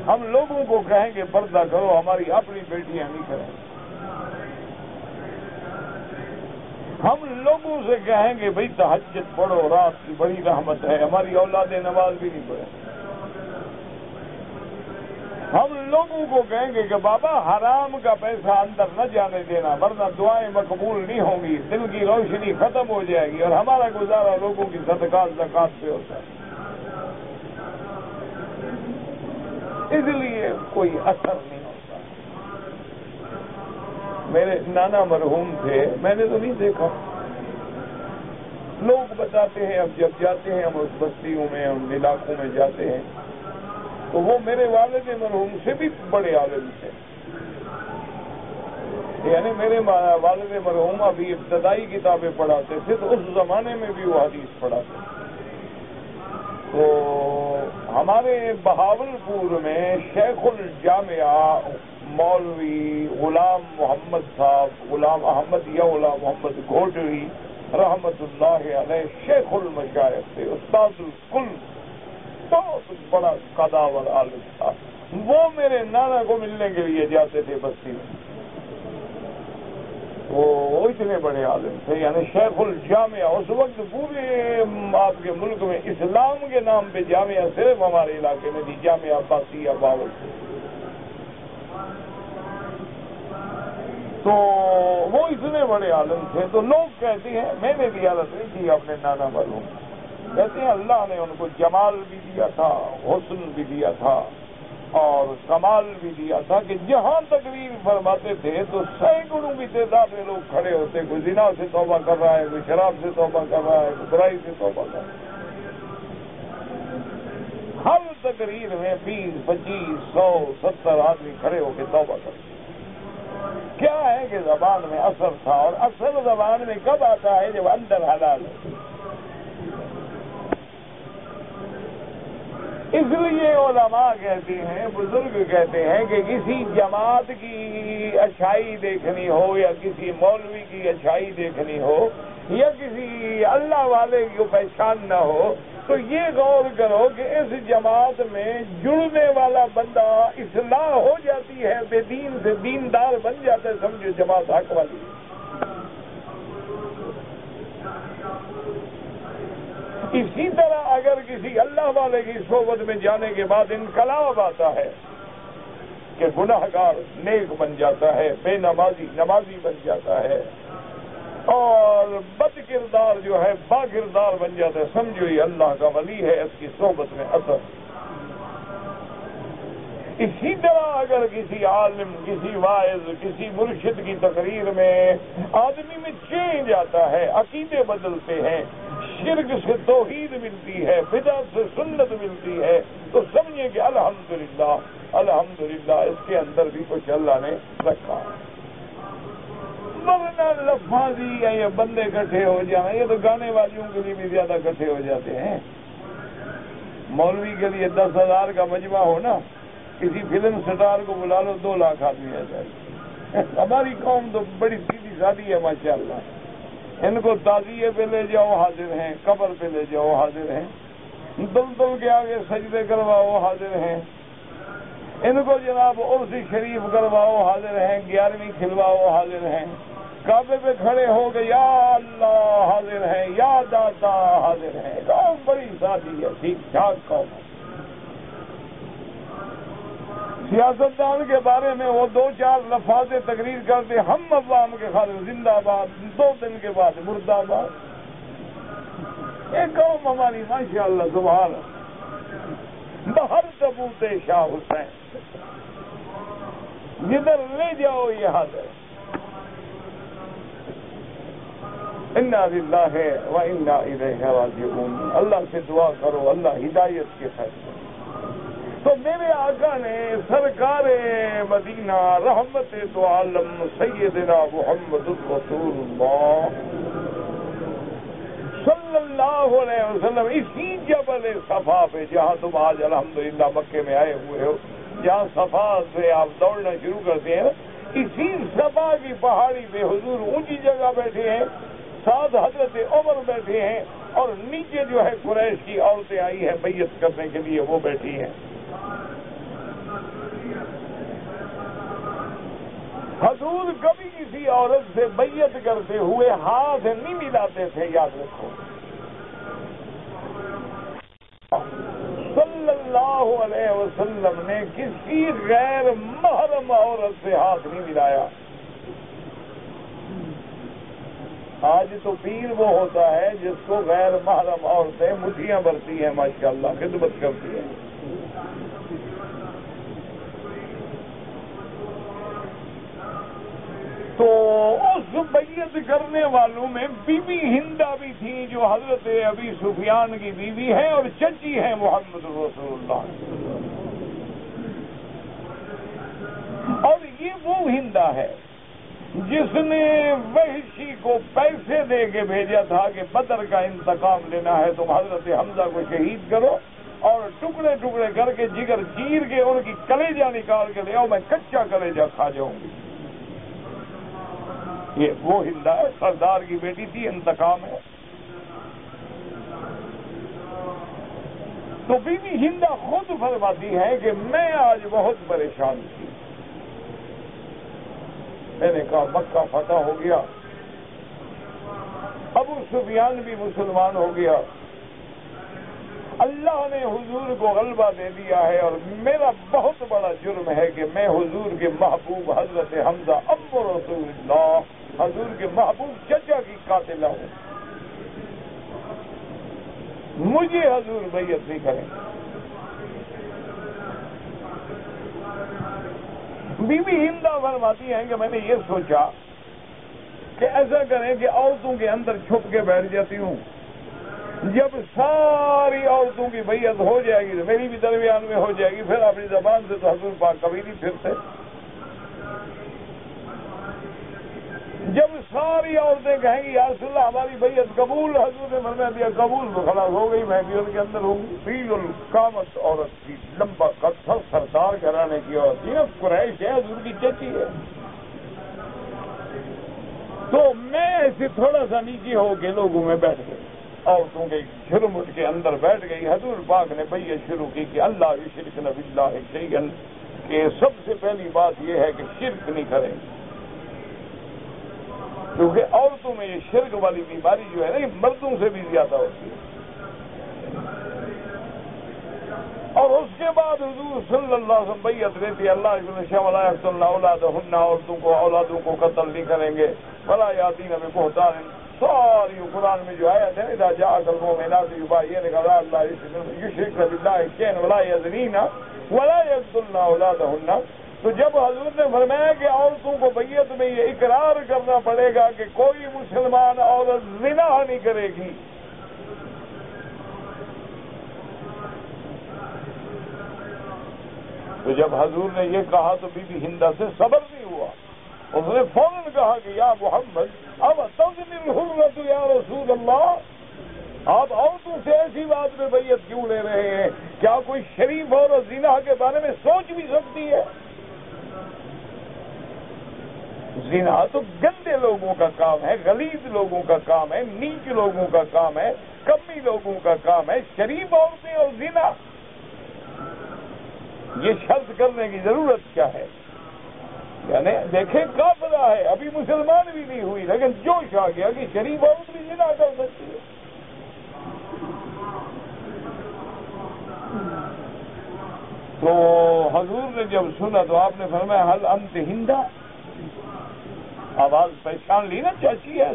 ہم لوگوں کو کہیں گے پردہ کرو، ہماری اپنی بیٹیاں نہیں کریں. ہم لوگوں سے کہیں گے بھئی تہجد پڑھو، رات کی بڑی رحمت ہے، ہماری اولادیں نماز بھی نہیں پڑھیں. ہم لوگوں کو کہیں گے کہ بابا حرام کا پیسہ اندر نہ جانے دینا ورنہ دعائیں مقبول نہیں ہوں گی، دل کی روشنی ختم ہو جائے گی، اور ہمارا گزارا لوگوں کی صدقات زکات پہ ہوتا ہے. اس لیے کوئی اثر نہیں ہوتا. میرے نانا مرحوم تھے، میں نے تو نہیں دیکھا، لوگ بتاتے ہیں، اب جب جاتے ہیں ہم اس بستیوں میں، ان علاقوں میں جاتے ہیں تو وہ میرے والد مرحوم سے بھی بڑے عالم تھے، یعنی میرے والد مرحوم ابھی ابتدائی کتابیں پڑھاتے تھے تو اس زمانے میں بھی وہ حدیث پڑھاتے تھے۔ تو ہمارے بہاولپور میں شیخ الجامعہ مولوی غلام محمد صاحب، غلام احمد یا غلام محمد گھوٹوی رحمت اللہ علیہ شیخ المشائخ تھے، استاد الکل، بہت بڑا قداور عالم تھا، وہ میرے نانا کو ملنے کے لیے جاتے تھے بستی میں، وہ اتنے بڑے عالم تھے، یعنی شیخ الجامعہ۔ اس وقت پورے آپ کے ملک میں اسلام کے نام پہ جامعہ صرف ہمارے علاقے میں تھی، جامعہ عباسیہ باولپور۔ تو وہ اتنے بڑے عالم تھے، تو لوگ کہتے ہیں، میں نے زیارت نہیں کی اپنے نانا مرحوم، کہتے ہیں اللہ نے ان کو جمال بھی دیا تھا، حسن بھی دیا تھا اور کمال بھی دیا تھا کہ جہاں تقریر فرماتے تھے تو سینکڑوں کی تعداد میں لوگ کھڑے ہوتے، کوئی زنا سے توبہ کر رہا ہے، کوئی شراب سے توبہ کر رہا ہے، کوئی برائی سے توبہ کر رہا ہے۔ ہر تقریر میں 20، 25، 100، 70 آدمی کھڑے ہو کے توبہ کرتے۔ کیا ہے کہ زبان میں اثر تھا، اور اثر زبان میں کب آتا ہے؟ جب اندر حلال ہے۔ اس لیے علماء کہتے ہیں، بزرگ کہتے ہیں کہ کسی جماعت کی اچھائی دیکھنی ہو یا کسی مولوی کی اچھائی دیکھنی ہو یا کسی اللہ والے کو پہچان نہ ہو تو یہ غور کرو کہ اس جماعت میں جڑنے والا بندہ اصلاح ہو جاتی ہے، بے دین سے دیندار بن جاتا ہے، سمجھو جماعت حق والی۔ اسی طرح اگر کسی اللہ والے کی صحبت میں جانے کے بعد انقلاب آتا ہے کہ گناہ گار نیک بن جاتا ہے، بے نمازی نمازی بن جاتا ہے، اور بد کردار جو ہے با کردار بن جاتا ہے، سمجھو یہ اللہ کا ولی ہے، اس کی صحبت میں اثر۔ اسی طرح اگر کسی عالم، کسی واعظ، کسی مرشد کی تقریر میں آدمی میں چینج آتا ہے، عقیدے بدلتے ہیں، شرک سے توحید ملتی ہے، بدعت سے سنت ملتی ہے، تو سمجھیں کہ الحمدللہ الحمدللہ اس کے اندر بھی کچھ اللہ نے رکھا ہے۔ ورنہ لفاظی یا یہ بندے اکٹھے ہو جائیں، یہ تو گانے والیوں کے لیے بھی زیادہ اکٹھے ہو جاتے ہیں۔ مولوی کے لیے 10,000 کا مجمع ہو نا، کسی فلم سٹار کو بلا لو 2 لاکھ آدمی آ جائے۔ ہماری قوم تو بڑی سیدھی سادی ہے ماشاءاللہ، ان کو تعزیے پہ لے جاؤ حاضر ہیں، قبر پہ لے جاؤ حاضر ہیں، دل کے آگے سجدے کرواؤ حاضر ہیں، ان کو جناب عرس شریف کرواؤ حاضر ہیں، 11ویں کھلواؤ حاضر ہیں، کعبے پہ کھڑے ہو کے یا اللہ حاضر ہیں، یا داتا حاضر ہیں۔ قوم بڑی سادی ہے، ٹھیک ٹھاک قوم۔ سیاستدان کے بارے میں وہ 2-4 لفاظ تقریر کرتے، ہم عوام کے خالق زندہ آباد، 2 دن کے بعد مردہ آباد۔ یہ قوم ہماری ماشاءاللہ سبحان اللہ، بہر تبوتے شاہ حسین، جدھر لے جاؤ یہ حاضر۔ انا للہ و انا الیہ راجعون۔ اللہ سے دعا کرو اللہ ہدایت کے فیصلے۔ تو میرے آقا نے سرکار مدینہ رحمت دو عالم سیدنا محمد رسول اللہ صلی اللہ علیہ وسلم اسی جبل صفا پہ، جہاں تم آج الحمدللہ مکے میں آئے ہوئے ہو، جہاں صفا سے آپ دوڑنا شروع کرتے ہیں، اسی صفا کی پہاڑی پہ حضور اونچی جگہ بیٹھے ہیں، ساتھ حضرت عمر بیٹھے ہیں، اور نیچے جو ہے قریش کی عورتیں آئی ہیں بیعت کرنے کے لیے، وہ بیٹھی ہیں۔ حضور کبھی کسی عورت سے بیعت کرتے ہوئے ہاتھ نہیں ملاتے تھے، یاد رکھو۔ صلی اللہ علیہ وسلم نے کسی غیر محرم عورت سے ہاتھ نہیں ملایا۔ آج تو پیر وہ ہوتا ہے جس کو غیر محرم عورتیں مٹھیاں بھرتی ہیں، ماشاءاللہ خدمت کرتی ہیں۔ تو بیعت کرنے والوں میں بی بی ہندہ بھی تھی جو حضرت ابی سفیان کی بیوی ہے اور چچی ہے محمد رسول اللہ، اور یہ وہ ہندہ ہے جس نے وحشی کو پیسے دے کے بھیجا تھا کہ بدر کا انتقام لینا ہے، تم حضرت حمزہ کو شہید کرو اور ٹکڑے ٹکڑے کر کے جگر چیر کے ان کی کلیجہ نکال کے لے آؤ، میں کچا کلیجہ کھا جاؤں گی۔ یہ وہ ہندہ ہے، سردار کی بیٹی تھی، انتقام ہے۔ تو بی بی ہندہ خود فرماتی ہے کہ میں آج بہت پریشان تھی، میں نے کہا مکہ فتح ہو گیا، ابو سفیان بھی مسلمان ہو گیا، اللہ نے حضور کو غلبہ دے دیا ہے، اور میرا بہت بڑا جرم ہے کہ میں حضور کے محبوب حضرت حمزہ ابو رسول اللہ، حضور کے محبوب چچا کی قاتلہ ہوں، مجھے حضور بیعت نہیں کریں۔ بی بی ہندہ فرماتی ہیں کہ میں نے یہ سوچا کہ ایسا کریں کہ عورتوں کے اندر چھپ کے بیٹھ جاتی ہوں، جب ساری عورتوں کی بیعت ہو جائے گی تو میری بھی درمیان میں ہو جائے گی، پھر اپنی زبان سے تو حضور پاک کبھی نہیں پھرتے۔ جب ساری عورتیں کہیں گی یا رسول اللہ ہماری بیعت قبول، حضور نے فرمایا دیا قبول، تو خلاص ہو گئی، میں بھی ان کے اندر ہوں گی۔ فی القامت عورت تھی، لمبا قد تھا، سردار گھرانے کی عورت تھی، قریش ہے، حضور کی چچی ہے۔ تو میں ایسے تھوڑا سا نیچے ہو کے لوگوں میں بیٹھ گئی، عورتوں کے جھرمٹ کے اندر بیٹھ گئی۔ حضور پاک نے بیعت شروع کی کہ اللہ یشرکن باللہ شیئا، کہ سب سے پہلی بات یہ ہے کہ شرک نہیں کریں، کیونکہ عورتوں میں یہ شرک والی بیماری جو ہے نا یہ مردوں سے بھی زیادہ ہوتی ہے۔ اور اس کے بعد حضور صلی اللہ علیہ وسلم بیعت لیتی ہے، اللہ ولا یقتلن اولادہن، عورتوں کو اولادوں کو قتل نہیں کریں گے، ولا یاتین ببہتان، ساری قرآن میں جو آیت ہے اذا جاءک المؤمنات یبايعنک علی اللہ یشرکن باللہ شیئا ولا یزنین ولا یقتلن اولادہن۔ تو جب حضور نے فرمایا کہ عورتوں کو بیعت میں یہ اقرار کرنا پڑے گا کہ کوئی مسلمان عورت زنا نہیں کرے گی، تو جب حضور نے یہ کہا تو بی بی ہندہ سے صبر نہیں ہوا، اس نے فوراً کہا کہ یا محمد اب تزنی الحرۃ یا رسول اللہ، آپ عورتوں سے ایسی بات میں بیعت کیوں لے رہے ہیں؟ کیا کوئی شریف عورت زنا کے بارے میں سوچ بھی سکتی ہے؟ زنا تو گندے لوگوں کا کام ہے، غلیظ لوگوں کا کام ہے، نیچ لوگوں کا کام ہے، کمی لوگوں کا کام ہے، شریف عورتیں اور زنا، یہ شرط کرنے کی ضرورت کیا ہے؟ یعنی دیکھیں کافرہ ہے، ابھی مسلمان بھی نہیں ہوئی، لیکن جوش آ گیا کہ شریف عورت بھی زنا کر سکتی ہے۔ تو حضور نے جب سنا تو آپ نے فرمایا حل انت ہندہ، آواز پہچان لی نا چاچی ہے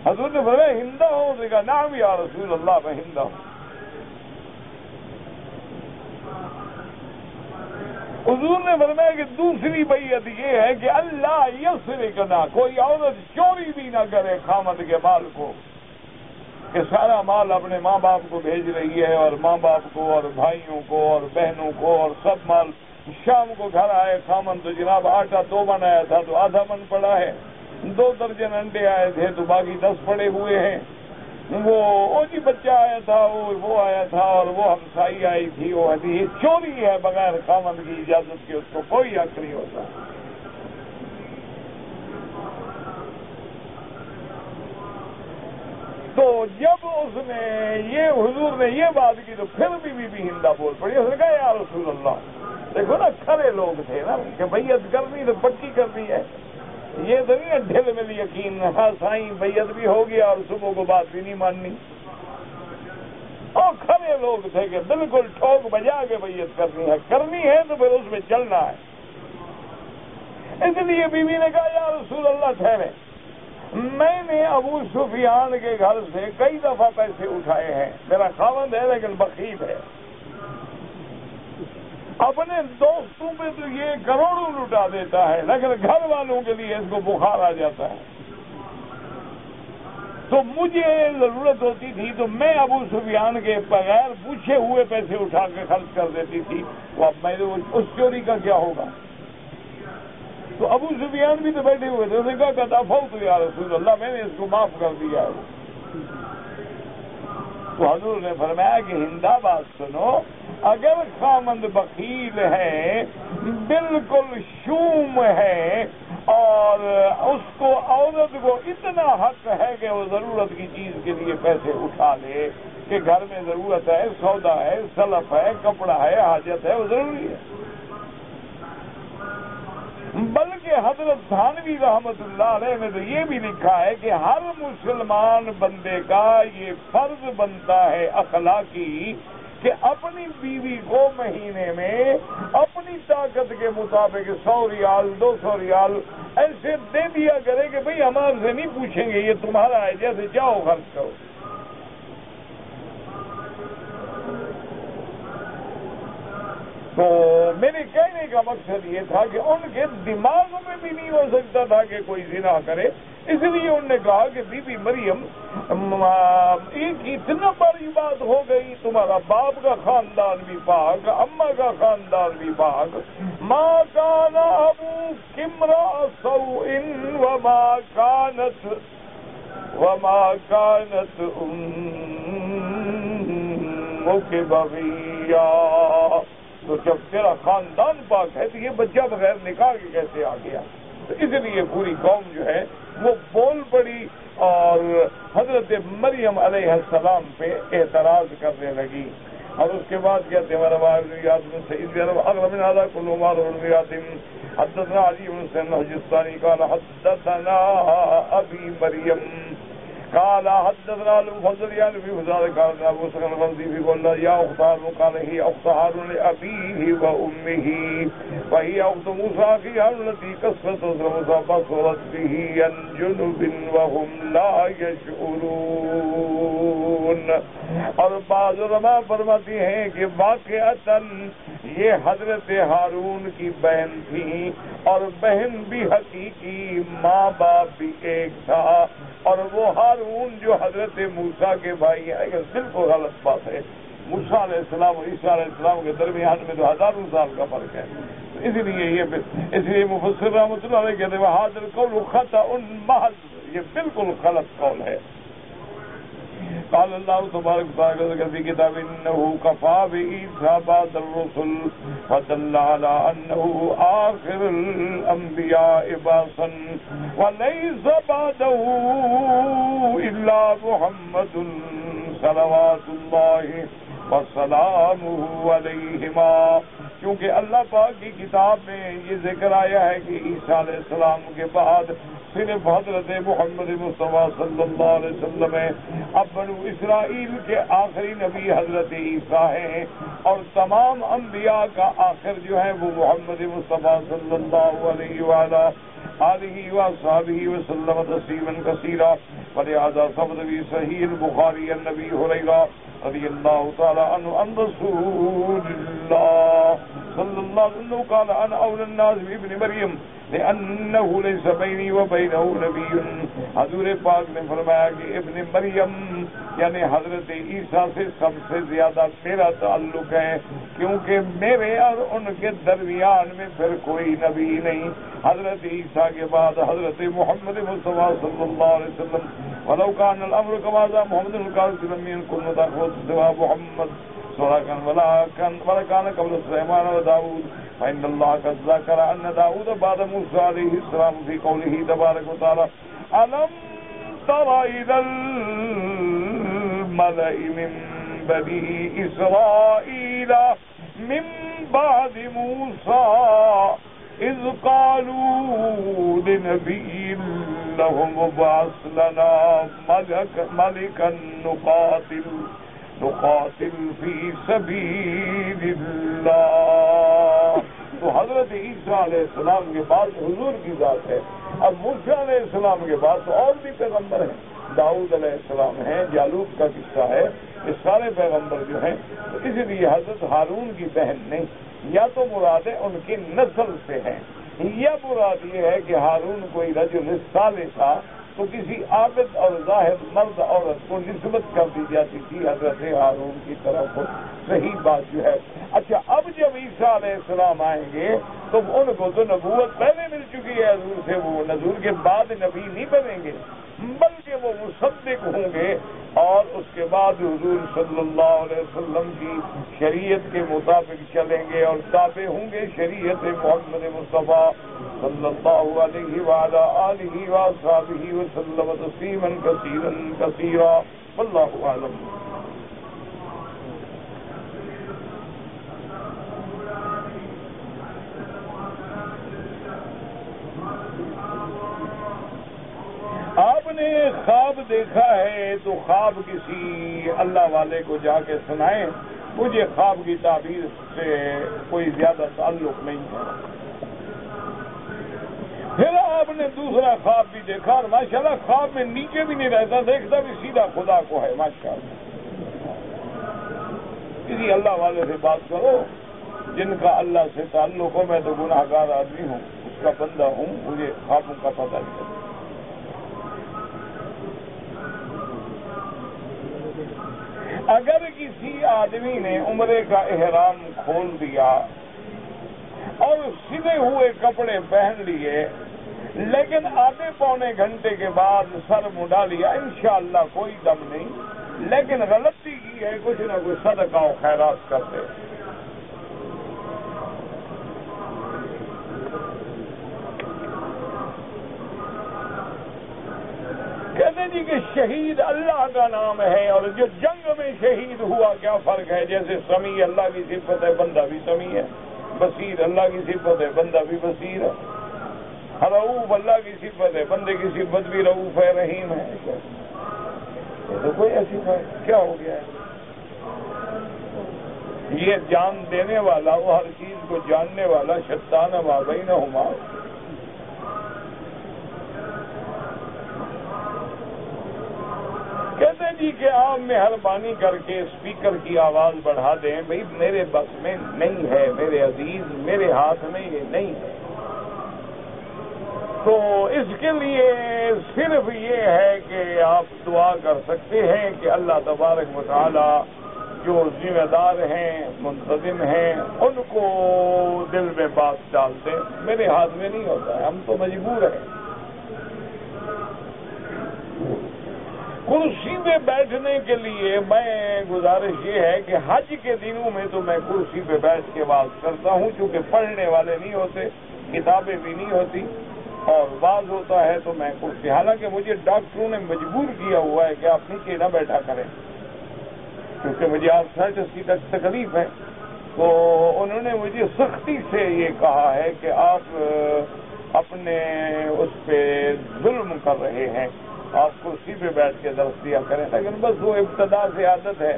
حضور نے فرمایا ہندہ ہوں، اس نے کہا نعم یا رسول اللہ میں ہندہ ہوں۔ حضور نے فرمایا کہ دوسری بیعت یہ ہے کہ اللہ یسرقنا، کوئی عورت چوری بھی نہ کرے خامد کے مال کو، کہ سارا مال اپنے ماں باپ کو بھیج رہی ہے، اور ماں باپ کو اور بھائیوں کو اور بہنوں کو، اور سب مال شام کو گھر آئے خامن تو جناب آٹا 2 من آیا تھا تو آدھا من پڑا ہے، 2 درجن انڈے آئے تھے تو باقی 10 پڑے ہوئے ہیں، وہ جی بچہ آیا تھا، وہ آیا تھا، اور وہ ہمسائی آئی تھی، وہ یہ چوری ہے، بغیر خامن کی اجازت کے اس کو کوئی حق نہیں ہوتا۔ تو جب اس نے یہ حضور نے یہ بات کی تو پھر بھی بی بی ہندہ بول پڑی، اس نے کہا یا رسول اللہ، دیکھو نا کھڑے لوگ تھے نا کہ بیعت کرنی تو پکی کرنی ہے، یہ تو نہیں ہے ڈھل مل یقین، ہاں سائیں بیعت بھی ہو گیا اور صبح کو بات بھی نہیں ماننی، اور کھڑے لوگ تھے کہ بالکل ٹھوک بجا کے بیعت کرنی ہے تو پھر اس میں چلنا ہے۔ اس لیے بیوی نے کہا یا رسول اللہ ٹھہرے، میں نے ابو سفیان کے گھر سے کئی دفعہ پیسے اٹھائے ہیں، میرا خاوند ہے لیکن بخیل ہے، اپنے دوستوں پہ تو یہ کروڑوں لٹا دیتا ہے، لیکن گھر والوں کے لیے اس کو بخار آ جاتا ہے۔ تو مجھے ضرورت ہوتی تھی تو میں ابو سفیان کے بغیر پوچھے ہوئے پیسے اٹھا کے خرچ کر دیتی تھی، تو اب میں اس چوری کا کیا ہوگا؟ تو ابو سفیان بھی تو بیٹھے ہوئے تھے، اس نے کہا کہ دفعت یا رسول اللہ، میں نے اس کو معاف کر دیا ہے۔ تو حضور نے فرمایا کہ ہندا بات سنو، اگر خامند بخیل ہے، بالکل شوم ہے، اور اس کو عورت کو اتنا حق ہے کہ وہ ضرورت کی چیز کے لیے پیسے اٹھا لے، کہ گھر میں ضرورت ہے، سودا ہے، سلف ہے، کپڑا ہے، حاجت ہے، وہ ضروری ہے۔ بلکہ حضرت تھانوی رحمت اللہ علیہ نے تو یہ بھی لکھا ہے کہ ہر مسلمان بندے کا یہ فرض بنتا ہے اخلاقی کہ اپنی بیوی کو مہینے میں اپنی طاقت کے مطابق 100 ریال 200 ریال ایسے دے دیا کرے کہ بھئی ہم آپ سے نہیں پوچھیں گے، یہ تمہارا ہے، جیسے جاؤ خرچ کرو۔ تو میرے کہنے کا مقصد یہ تھا کہ ان کے دماغ میں بھی نہیں ہو سکتا تھا کہ کوئی زنا کرے، اس لیے انہوں نے کہا کہ بی بی مریم ایک اتنا بڑی بات ہو گئی، تمہارا باپ کا خاندان بھی پاک، اماں کا خاندان بھی پاک، ما کان ابوک امرأ سوء وما کانت امک بغیا۔ تو جب تیرا خاندان پاک ہے تو یہ بچہ بغیر نکاح کے کیسے آ گیا؟ تو اس لیے پوری قوم جو ہے وہ بول پڑی اور حضرت مریم علیہ السلام پہ اعتراض کرنے لگی۔ اور اس کے بعد کہتے ہیں حدثنا علی بن حسین الحجستانی قال حدثنا ابی مریم قال حدثنا المفضل يعني في فزار قال ابو سكن الغزي في قول يا اخت هارون قال هي اخت هارون لابيه وامه وهي اخت موسى في هارون التي كسرت موسى بصرت به عن جنب وهم لا يشعرون۔ اور بعض علماء فرماتی ہیں کہ واقعتاً یہ حضرت ہارون کی بہن تھی، اور بہن بھی حقیقی، ماں باپ بھی ایک تھا، اور وہ ہارون جو حضرت موسیٰ کے بھائی ہیں۔ یہ بالکل غلط بات ہے، موسیٰ علیہ السلام اور عیسیٰ علیہ السلام کے درمیان میں تو ہزاروں سال کا فرق ہے۔ اس لیے مفسر رحمۃ اللہ علیہ کہتے ہیں وَهَذَا الْقَوْلُ خَطَأٌ مَحْضٌ، یہ بالکل غلط قول ہے۔ قال اللہ تبارک وتعالی فی کتاب انه کفى بعیسی بعد الرسل فدل على انه آخر الانبیاء بعثا وليس بعده الا محمد صلوات اللہ وسلامه علیہما۔ کیونکہ اللہ پاک کی کتاب میں یہ ذکر آیا ہے کہ عیسیٰ علیہ السلام کے بعد صرف حضرت محمد مصطفیٰ صلی اللہ علیہ وسلم ہے۔ اب بنو اسرائیل کے آخری نبی حضرت عیسیٰ ہیں، اور تمام انبیاء کا آخر جو ہے وہ محمد مصطفیٰ صلی اللہ علیہ وآلہ آلہ وصحبہ وسلم تسلیما کثیرا۔ ولہذا ثبت فی صحیح البخاری عن ابی ہریرہ رضی اللہ تعالی عنہ عن رسول اللہ صلی اللہ علیہ وسلم قال انا اولى الناس بابن مریم لأنه ليس بيني وبينه نبي۔ حضور پاک نے فرمایا کہ ابن مریم یعنی حضرت عیسیٰ سے سب سے زیادہ میرا تعلق ہے، کیونکہ میرے اور ان کے درمیان میں پھر کوئی نبی نہیں۔ حضرت عیسیٰ کے بعد حضرت محمد مصطفیٰ صلی اللہ علیہ وسلم ولو كان الامر كما ذا محمد القاسم من كل متخذ سوى محمد ولكان قبل سليمان وداود فإن الله قد ذكر أن داود بعد موسى عليه السلام في قوله تبارك وتعالى ألم تر إلى الملأ من بني إسرائيل من بعد موسى إذ قالوا لنبي لهم ابعث لنا ملكا نقاتل فی سبیل اللہ۔ تو حضرت عیسیٰ علیہ السلام کے بعد حضور کی ذات ہے، اب موسیٰ علیہ السلام کے بعد تو اور بھی پیغمبر ہیں، داؤد علیہ السلام ہیں، جالوت کا قصہ ہے، یہ سارے پیغمبر جو ہیں۔ تو اس لیے حضرت ہارون کی بہن نہیں، یا تو مرادیں ان کی نسل سے ہیں، یا مراد یہ ہے کہ ہارون کوئی رجل صالح تھا تو کسی عابد اور زاہد مرد عورت کو نسبت کر دی جاتی تھی حضرت ہارون کی طرف، صحیح بات جو ہے۔ اچھا، اب جب عیسیٰ علیہ السلام آئیں گے تو ان کو تو نبوت پہلے مل چکی ہے حضور سے، وہ حضور کے بعد نبی نہیں بنیں گے، بلکہ وہ مصدق ہوں گے اور اس کے بعد حضور صلی اللہ علیہ وسلم کی شریعت کے مطابق چلیں گے اور تابع ہوں گے شریعت محمد مصطفیٰ صلی اللہ علیہ وعلی آلہ وصحبہ وسلم تسلیما کثیرا کثیرا، واللہ اعلم۔ آپ نے خواب دیکھا ہے تو خواب کسی اللہ والے کو جا کے سنائیں، مجھے خواب کی تعبیر سے کوئی زیادہ تعلق نہیں ہے۔ پھر آپ نے دوسرا خواب بھی دیکھا اور ماشاءاللہ خواب میں نیچے بھی نہیں رہتا، دیکھتا بھی سیدھا خدا کو ہے، ماشاءاللہ۔ کسی اللہ والے سے بات کرو جن کا اللہ سے تعلق ہو، میں تو گناہ گار آدمی ہوں، اس کا بندہ ہوں، مجھے خوابوں کا پتہ نہیں۔ اگر کسی آدمی نے عمرے کا احرام کھول دیا اور سلے ہوئے کپڑے پہن لیے لیکن آدھے پونے گھنٹے کے بعد سر مڈا لیا، انشاءاللہ کوئی دم نہیں، لیکن غلطی کی ہے، کچھ نہ کچھ صدقہ و خیرات کرتے۔ کہتے جی کہ شہید اللہ کا نام ہے اور جو جنگ میں شہید ہوا کیا فرق ہے؟ جیسے سمیع اللہ کی صفت ہے، بندہ بھی سمیع ہے، بصیر اللہ کی صفت ہے، بندہ بھی بصیر ہے، رؤوف اللہ کی صفت ہے، بندے کی صفت بھی رؤوف ہے، رحیم ہے۔ تو کوئی ایسی فرق کیا ہو گیا ہے؟ یہ جان دینے والا، وہ ہر چیز کو جاننے والا، شتان ما بینہما۔ کہتے جی کہ آپ مہربانی کر کے اسپیکر کی آواز بڑھا دیں، بھئی میرے بس میں نہیں ہے میرے عزیز، میرے ہاتھ میں یہ نہیں ہے۔ تو اس کے لیے صرف یہ ہے کہ آپ دعا کر سکتے ہیں کہ اللہ تبارک و تعالی جو ذمہ دار ہیں، منتظم ہیں، ان کو دل میں بات ڈال دیں۔ میرے ہاتھ میں نہیں ہوتا ہے، ہم تو مجبور ہیں۔ کرسی پہ بیٹھنے کے لیے میں گزارش یہ ہے کہ حج کے دنوں میں تو میں کرسی پہ بیٹھ کے بات کرتا ہوں، چونکہ پڑھنے والے نہیں ہوتے، کتابیں بھی نہیں ہوتی اور بعض ہوتا ہے تو میں کرسی، حالانکہ مجھے ڈاکٹروں نے مجبور کیا ہوا ہے کہ آپ نیچے نہ بیٹھا کریں کیونکہ مجھے آرتھرائٹس کی تکلیف ہے، تو انہوں نے مجھے سختی سے یہ کہا ہے کہ آپ اپنے اس پہ ظلم کر رہے ہیں، آپ کرسی پہ بیٹھ کے درس دیا کریں۔ لیکن بس وہ ابتدا سے عادت ہے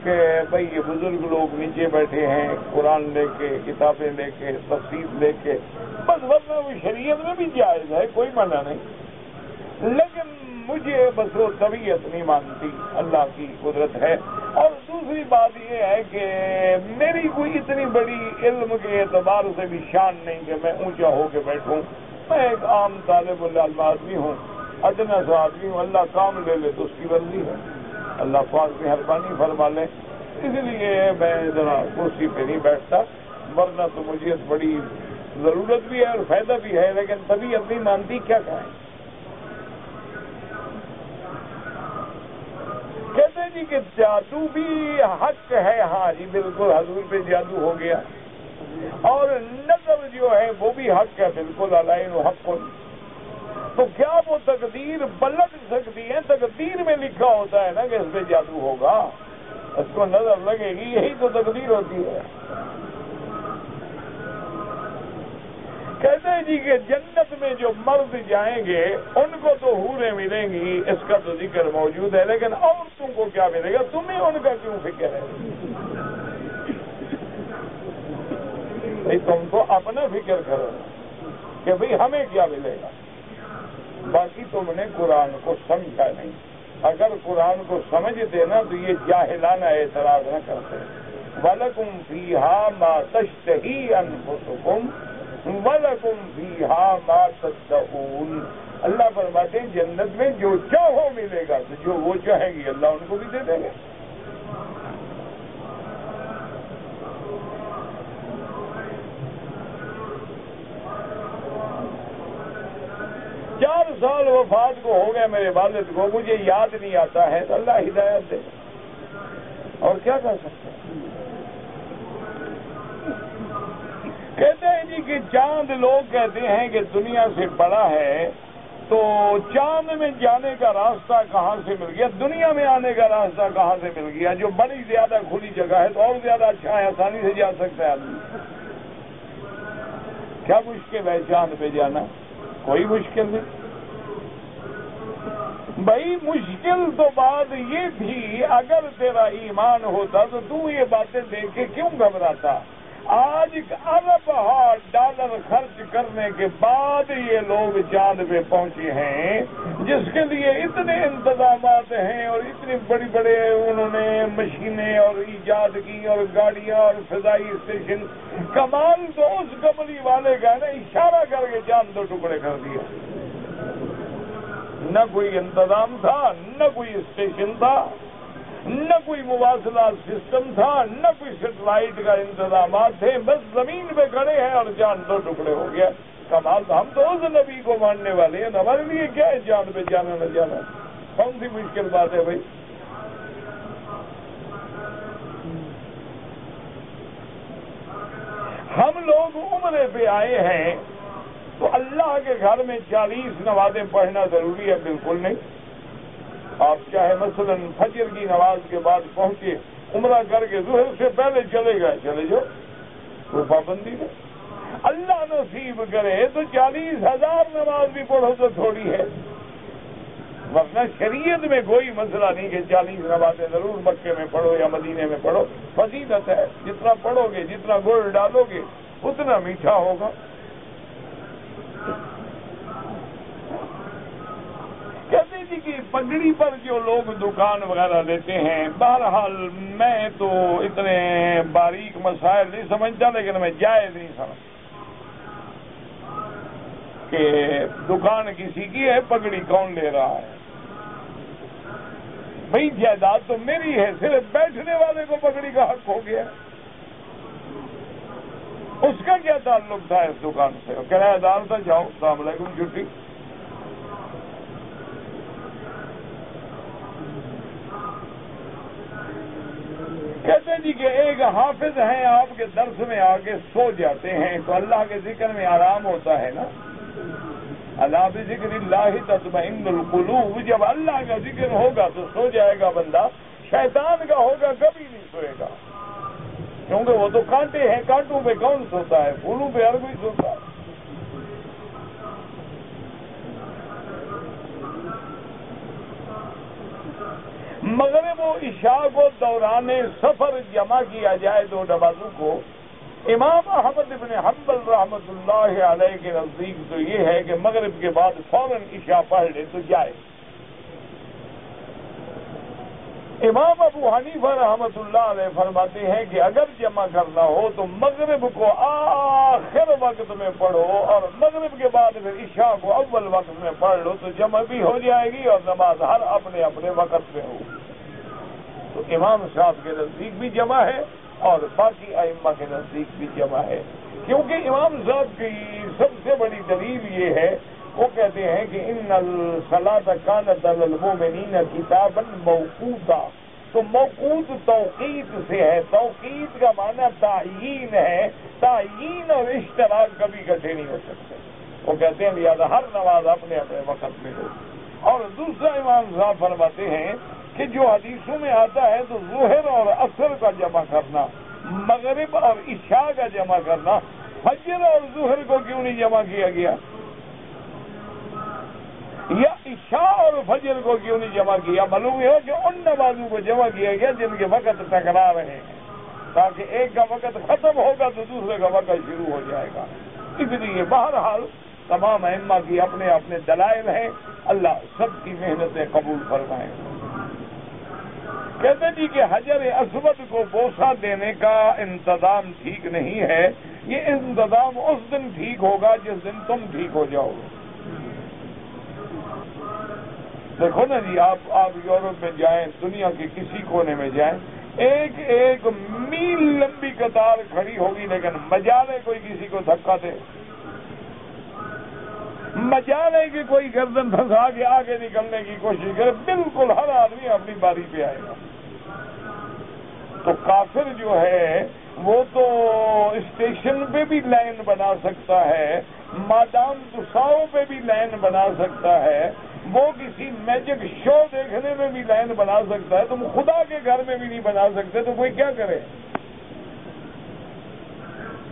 کہ بھئی یہ بزرگ لوگ نیچے بیٹھے ہیں قرآن لے کے، کتابیں لے کے، تفسیر لے کے، بس ورنہ وہ شریعت میں بھی جائز ہے، کوئی منع نہیں، لیکن مجھے بس وہ طبیعت نہیں مانتی، اللہ کی قدرت ہے۔ اور دوسری بات یہ ہے کہ میری کوئی اتنی بڑی علم کے اعتبار سے بھی شان نہیں کہ میں اونچا ہو کے بیٹھوں، میں ایک عام طالب العلم آدمی ہوں، ادنا سا آدمی ہوں، اللہ کام لے لے تو اس کی مرضی ہے، اللہ پاک مہربانی فرما لے، اس لیے میں ذرا کرسی پہ نہیں بیٹھتا، ورنہ تو مجھے بڑی ضرورت بھی ہے اور فائدہ بھی ہے، لیکن طبیعت نہیں مانتی، کیا کہیں۔ کہتے جی کہ جادو بھی حق ہے، ہاں جی بالکل، حضور پہ جادو ہو گیا، اور نظر جو ہے وہ بھی حق ہے، بالکل، العین حق۔ تو کیا وہ تقدیر پلٹ سکتی ہے؟ تقدیر میں لکھا ہوتا ہے نا کہ اس پہ جادو ہوگا، اس کو نظر لگے گی، یہی تو تقدیر ہوتی ہے۔ کہتے ہیں جی کہ جنت میں جو مرد جائیں گے ان کو تو حوریں ملیں گی، اس کا تو ذکر موجود ہے، لیکن عورتوں کو کیا ملے گا؟ تمہیں ان کا کیوں فکر ہے؟ بھئی تم تو اپنا فکر کرو کہ بھئی ہمیں کیا ملے گا، باقی تم نے قرآن کو سمجھا نہیں۔ اگر قرآن کو سمجھتے نا تو یہ جاہلانہ اعتراض نہ کرتے، وَلَكُمْ فِيهَا مَا تَشْتَهِي أَنفُسُكُمْ وَلَكُمْ فِيهَا مَا تَدَّعُونَ۔ اللہ فرماتے ہیں جنت میں جو چاہو ملے گا، تو جو وہ چاہیں گی اللہ ان کو بھی دے دیں گے۔ 4 سال وفات کو ہو گئے میرے والد کو، مجھے یاد نہیں آتا ہے، تو اللہ ہدایت دے، اور کیا کر سکتے ہیں۔ کہتے ہیں جی کہ چاند، لوگ کہتے ہیں کہ دنیا سے بڑا ہے، تو چاند میں جانے کا راستہ کہاں سے مل گیا، دنیا میں آنے کا راستہ کہاں سے مل گیا؟ جو بڑی زیادہ کھلی جگہ ہے تو اور زیادہ اچھا ہے، آسانی سے جا سکتا ہے آدمی۔ کیا مشکل ہے چاند پہ جانا؟ کوئی مشکل نہیں بھائی۔ مشکل تو بات یہ تھی، اگر تیرا ایمان ہوتا تو تو یہ باتیں دیکھ کے کیوں گھبراتا؟ آج $1 ارب خرچ کرنے کے بعد یہ لوگ چاند پہ پہنچے ہیں، جس کے لیے اتنے انتظامات ہیں اور اتنے بڑے انہوں نے مشینیں اور ایجاد کی اور گاڑیاں اور فضائی اسٹیشن۔ کمال تو اس کملی والے کا ہے نا، اشارہ کر کے چاند 2 ٹکڑے کر دیا۔ نہ کوئی انتظام تھا، نہ کوئی اسٹیشن تھا، نہ کوئی مواصلات سسٹم تھا، نہ کوئی سیٹلائٹ کا انتظامات تھے، بس زمین پہ کھڑے ہیں اور چاند 2 ٹکڑے ہو گیا۔ کمال تو ہم تو اس نبی کو ماننے والے ہیں، ہمارے لیے کیا ہے چاند پہ جانا نہ جانا؟ کون سی مشکل بات ہے بھائی؟ ہم لوگ عمرے پہ آئے ہیں تو اللہ کے گھر میں 40 نمازیں پڑھنا ضروری ہے؟ بالکل نہیں۔ آپ چاہے مثلا فجر کی نماز کے بعد پہنچے، عمرہ کر کے ظہر سے پہلے چلے گئے، چلے جاؤ، کوئی پابندی نہیں۔ اللہ نصیب کرے تو 40,000 نماز بھی پڑھو تو تھوڑی ہے، ورنہ شریعت میں کوئی مسئلہ نہیں کہ 40 نمازیں ضرور مکے میں پڑھو یا مدینے میں پڑھو۔ فضیلت ہے، جتنا پڑھو گے، جتنا گڑ ڈالو گے اتنا میٹھا ہوگا۔ کہتے جی کہ پگڑی پر جو لوگ دکان وغیرہ لیتے ہیں، بہرحال میں تو اتنے باریک مسائل نہیں سمجھتا، لیکن میں جائز نہیں سمجھتا کہ دکان کسی کی ہے، پگڑی کون لے رہا ہے؟ بھئی جائیداد تو میری ہے، صرف بیٹھنے والے کو پگڑی کا حق ہو گیا، اس کا کیا تعلق تھا اس دکان سے؟ کرایہ دار تھا، جاؤ السلام علیکم چھٹی۔ کہتے جی کہ ایک حافظ ہیں، آپ کے درس میں آ کے سو جاتے ہیں تو اللہ کے ذکر میں آرام ہوتا ہے نا، اللہ بذکر اللہ تطمئن القلوب۔ جب اللہ کا ذکر ہوگا تو سو جائے گا بندہ، شیطان کا ہوگا کبھی نہیں سوئے گا، کیونکہ وہ تو کانٹے ہیں، کانٹوں پہ کون سوتا ہے؟ پھولوں پہ ہر کوئی سوتا ہے۔ مغرب و عشاء کو دوران سفر جمع کیا جائے 2 نمازوں کو، امام احمد بن حنبل رحمۃ اللہ علیہ کے نزدیک تو یہ ہے کہ مغرب کے بعد فوراً عشاء پڑھ لے تو جائے۔ امام ابو حنیفہ رحمۃ اللہ علیہ فرماتے ہیں کہ اگر جمع کرنا ہو تو مغرب کو آخر وقت میں پڑھو اور مغرب کے بعد پھر عشاء کو اول وقت میں پڑھ لو تو جمع بھی ہو جائے گی اور نماز ہر اپنے اپنے وقت میں ہو۔ تو امام صاحب کے نزدیک بھی جمع ہے اور باقی ائمہ کے نزدیک بھی جمع ہے، کیونکہ امام صاحب کی سب سے بڑی دلیل یہ ہے، وہ کہتے ہیں کہ ان الصلاۃ کانت علی المؤمنین کتابا موقوتا۔ تو موقوت توقیت سے ہے، توقیت کا معنی تعیین ہے، تعیین اور اشتراک کبھی اکٹھے نہیں ہو سکتے۔ وہ کہتے ہیں لہٰذا ہر نماز اپنے اپنے وقت میں ہو۔ اور دوسرا امام صاحب فرماتے ہیں کہ جو حدیثوں میں آتا ہے تو ظہر اور عصر کا جمع کرنا، مغرب اور عشاء کا جمع کرنا، فجر اور ظہر کو کیوں نہیں جمع کیا گیا؟ یا عشاء اور فجر کو کیوں نہیں جمع کیا؟ معلوم ہے کہ ان نمازوں کو جمع کیا گیا جن کے وقت ٹکرا رہے ہیں، تاکہ ایک کا وقت ختم ہوگا تو دوسرے کا وقت شروع ہو جائے گا۔ اس لیے بہرحال تمام ائمہ کی اپنے اپنے دلائل ہیں، اللہ سب کی محنتیں قبول فرمائے۔ کہتے جی کہ حجر اسود کو بوسہ دینے کا انتظام ٹھیک نہیں ہے، یہ انتظام اس دن ٹھیک ہوگا جس دن تم ٹھیک ہو جاؤ گے۔ دیکھو نا جی، آپ یورپ میں جائیں، دنیا کے کسی کونے میں جائیں، ایک ایک میل لمبی قطار کھڑی ہوگی، لیکن مجال ہے کوئی کسی کو دھکا دے، مجال ہے کہ کوئی گردن پھنسا کے آگے نکلنے کی کوشش کرے، بالکل ہر آدمی اپنی باری پہ آئے گا۔ تو کافر جو ہے وہ تو اسٹیشن پہ بھی لائن بنا سکتا ہے، مادام تساؤ پہ بھی لائن بنا سکتا ہے، وہ کسی میجک شو دیکھنے میں بھی لائن بنا سکتا ہے، تم خدا کے گھر میں بھی نہیں بنا سکتے، تو کوئی کیا کرے؟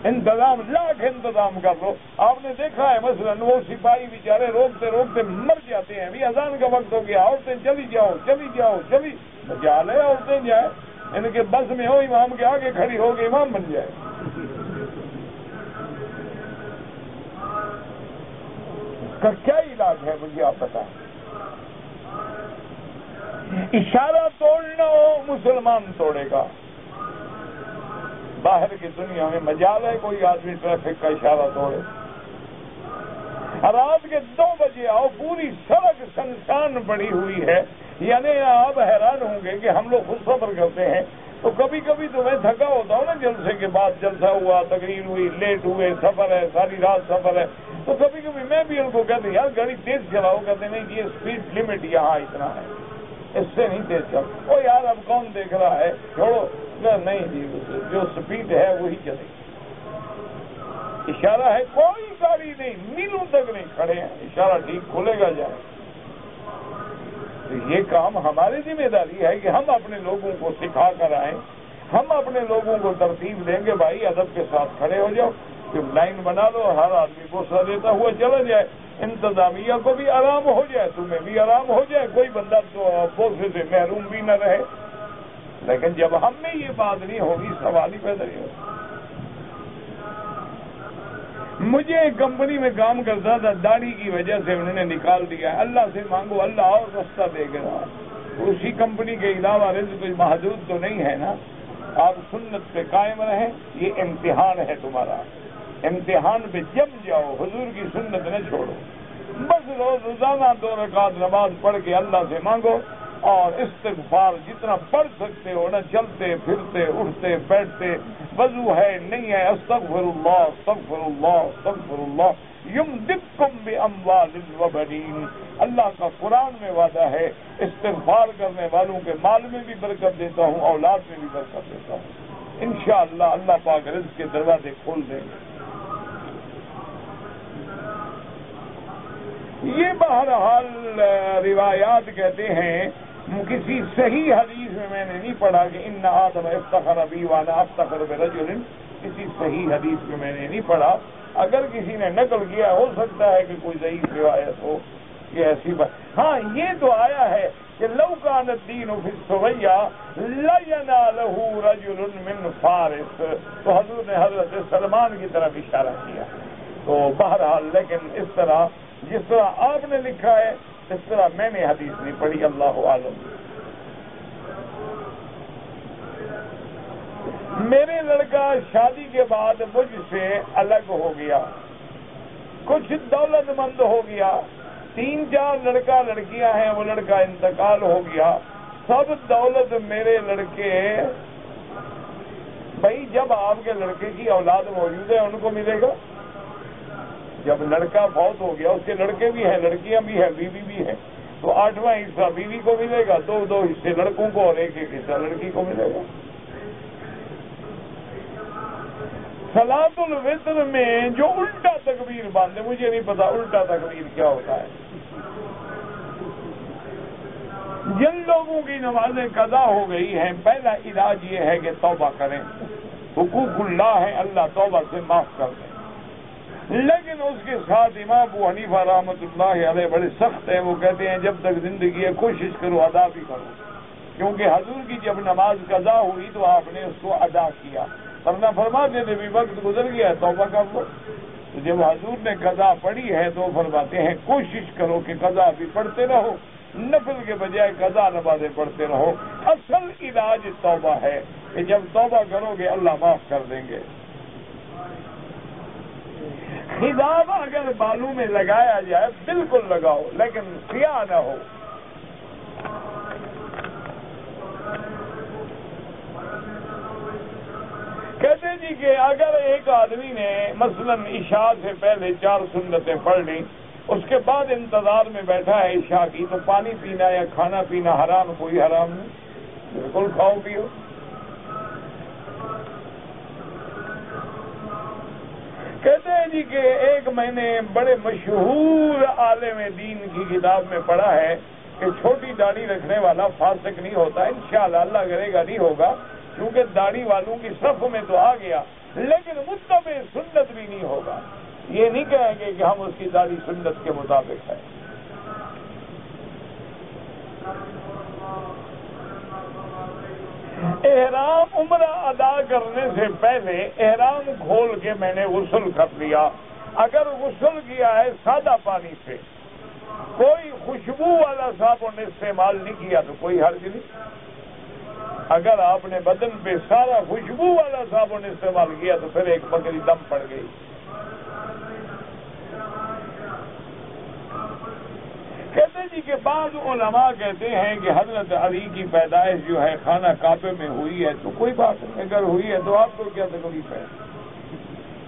انتظام، لاکھ انتظام کر لو۔ آپ نے دیکھا ہے مثلا وہ سپاہی بیچارے روکتے روکتے مر جاتے ہیں، ابھی اذان کا وقت ہو گیا، عورتیں چلی جاؤ چلی جاؤ چلی، مجال ہے عورتیں جائیں، ان کے بس میں ہو امام کے آگے کھڑی ہو کے امام بن جائے۔ کا کیا علاج ہے مجھے آپ بتائیں؟ اشارہ توڑنا ہو مسلمان توڑے گا، باہر کی دنیا میں مجال ہے کوئی آدمی ٹریفک کا اشارہ توڑے؟ رات کے 2 بجے آؤ، پوری سڑک سنسان پڑی ہوئی ہے، یعنی آپ حیران ہوں گے کہ ہم لوگ خود سفر کرتے ہیں تو کبھی کبھی تو میں تھکا ہوتا ہوں نا، جلسے کے بعد جلسہ ہوا، تقریر ہوئی، لیٹ ہوئے، سفر ہے، ساری رات سفر ہے، تو کبھی کبھی میں بھی ان کو کہتے یار گاڑی تیز چلاؤ، کہتے نہیں یہ اسپیڈ لمٹ یہاں اتنا ہے، اس سے نہیں تیز چل۔ او یار اب کون دیکھ رہا ہے، چھوڑو، نہیں جی جو اسپیڈ ہے وہی چلے۔ اشارہ ہے، کوئی گاڑی نہیں، میلوں تک نہیں کھڑے ہیں، اشارہ ٹھیک کھلے گا جائے۔ تو یہ کام ہماری ذمہ داری ہے کہ ہم اپنے لوگوں کو سکھا کر آئیں، ہم اپنے لوگوں کو ترتیب دیں گے، بھائی ادب کے ساتھ کھڑے ہو جاؤ، تم لائن بنا دو، ہر آدمی بوسہ دیتا ہوا چلا جائے، انتظامیہ کو بھی آرام ہو جائے، تمہیں بھی آرام ہو جائے، کوئی بندہ تو بوسے سے محروم بھی نہ رہے۔ لیکن جب ہم میں یہ بات نہیں ہوگی، سوال ہی پیدا نہیں ہوگا۔ مجھے ایک کمپنی میں کام کرتا تھا، داڑھی کی وجہ سے انہوں نے نکال دیا، اللہ سے مانگو اللہ اور رستہ دے گا۔ اسی کمپنی کے علاوہ رزق کوئی محدود تو نہیں ہے نا، آپ سنت پہ قائم رہیں، یہ امتحان ہے تمہارا، امتحان پہ جم جاؤ، حضور کی سنت نہ چھوڑو، بس روزانہ 2 رکعت نماز پڑھ کے اللہ سے مانگو، اور استغفار جتنا پڑھ سکتے ہو نا، چلتے پھرتے اٹھتے بیٹھتے، وضو ہے نہیں ہے، استغفر اللہ استغفر اللہ استغفر اللہ، یمددکم باموال وبنین، اللہ کا قرآن میں وعدہ ہے، استغفار کرنے والوں کے مال میں بھی برکت دیتا ہوں، اولاد میں بھی برکت دیتا ہوں، انشاءاللہ اللہ پاک رزق کے دروازے کھول دیں گے۔ یہ بہرحال روایات کہتے ہیں، کسی صحیح حدیث میں نے نہیں پڑھا کہ ان آدم افتخر بی وانا افتخر برجل، کسی صحیح حدیث میں نے نہیں پڑھا، اگر کسی نے نقل کیا ہو سکتا ہے کہ کوئی ضعیف روایت ہو، یہ ایسی بات۔ ہاں یہ تو آیا ہے کہ لو کان الدین فی السویہ لینالہ رجل من فارس، تو حضور نے حضرت سلمان کی طرف اشارہ کیا۔ تو بہرحال لیکن اس طرح جس طرح آپ نے لکھا ہے اس طرح میں نے حدیث نہیں پڑھی، اللہ عالم۔ میرے لڑکا شادی کے بعد مجھ سے الگ ہو گیا، کچھ دولت مند ہو گیا، 3-4 لڑکا لڑکیاں ہیں، وہ لڑکا انتقال ہو گیا، سب دولت میرے لڑکے، بھائی جب آپ کے لڑکے کی اولاد موجود ہے ان کو ملے گا، جب لڑکا فوت ہو گیا اس کے لڑکے بھی ہیں، لڑکیاں بھی ہیں، بیوی بھی ہے، تو 8واں حصہ بیوی کو ملے گا، 2 حصے لڑکوں کو اور 1 حصہ لڑکی کو ملے گا۔ صلاۃ الوتر میں جو الٹا تکبیر باندھے، مجھے نہیں پتا الٹا تکبیر کیا ہوتا ہے، جن لوگوں کی نمازیں قضا ہو گئی ہیں، پہلا علاج یہ ہے کہ توبہ کریں، حقوق اللہ ہے، اللہ توبہ سے معاف کر دیں، لیکن اس کے ساتھ امام ابو حنیفہ رحمۃ اللہ علیہ بڑے سخت ہیں، وہ کہتے ہیں جب تک زندگی ہے کوشش کرو ادا بھی کرو، کیونکہ حضور کی جب نماز قضا ہوئی تو آپ نے اس کو ادا کیا، ورنہ فرماتے تھے بھی وقت گزر گیا توبہ کر لو، تو جب حضور نے قضا پڑھی ہے تو فرماتے ہیں کوشش کرو کہ قضا بھی پڑھتے رہو، نفل کے بجائے قضا نمازیں پڑھتے رہو. اصل علاج توبہ ہے کہ جب توبہ کرو گے اللہ معاف کر دیں گے. خضاب اگر بالوں میں لگایا جائے بالکل لگاؤ لیکن سیاہ نہ ہو. کہتے جی کہ اگر ایک آدمی نے مثلا عشاء سے پہلے 4 سنتیں پڑھ لی، اس کے بعد انتظار میں بیٹھا ہے عشاء کی، تو پانی پینا یا کھانا پینا حرام؟ کوئی حرام نہیں، بالکل کھاؤ پیو. کہتے ہیں جی کہ ایک میں نے بڑے مشہور عالم دین کی کتاب میں پڑھا ہے کہ چھوٹی داڑھی رکھنے والا فاسق نہیں ہوتا. انشاءاللہ اللہ کرے گا نہیں ہوگا، کیونکہ داڑھی والوں کی صف میں تو آ گیا، لیکن متبع سنت بھی نہیں ہوگا. یہ نہیں کہیں گے کہ ہم اس کی داڑھی سنت کے مطابق ہے. احرام عمرہ ادا کرنے سے پہلے احرام کھول کے میں نے غسل کر لیا. اگر غسل کیا ہے سادہ پانی سے، کوئی خوشبو والا صابن استعمال نہیں کیا تو کوئی حرج نہیں. اگر آپ نے بدن پہ سارا خوشبو والا صابن استعمال کیا تو پھر ایک بکری دم پڑ گئی. کہتے جی کہ بعض علماء کہتے ہیں کہ حضرت علی کی پیدائش جو ہے خانہ کعبے میں ہوئی ہے تو کوئی بات نہیں، اگر ہوئی ہے تو آپ کو کیا تکلیف ہے؟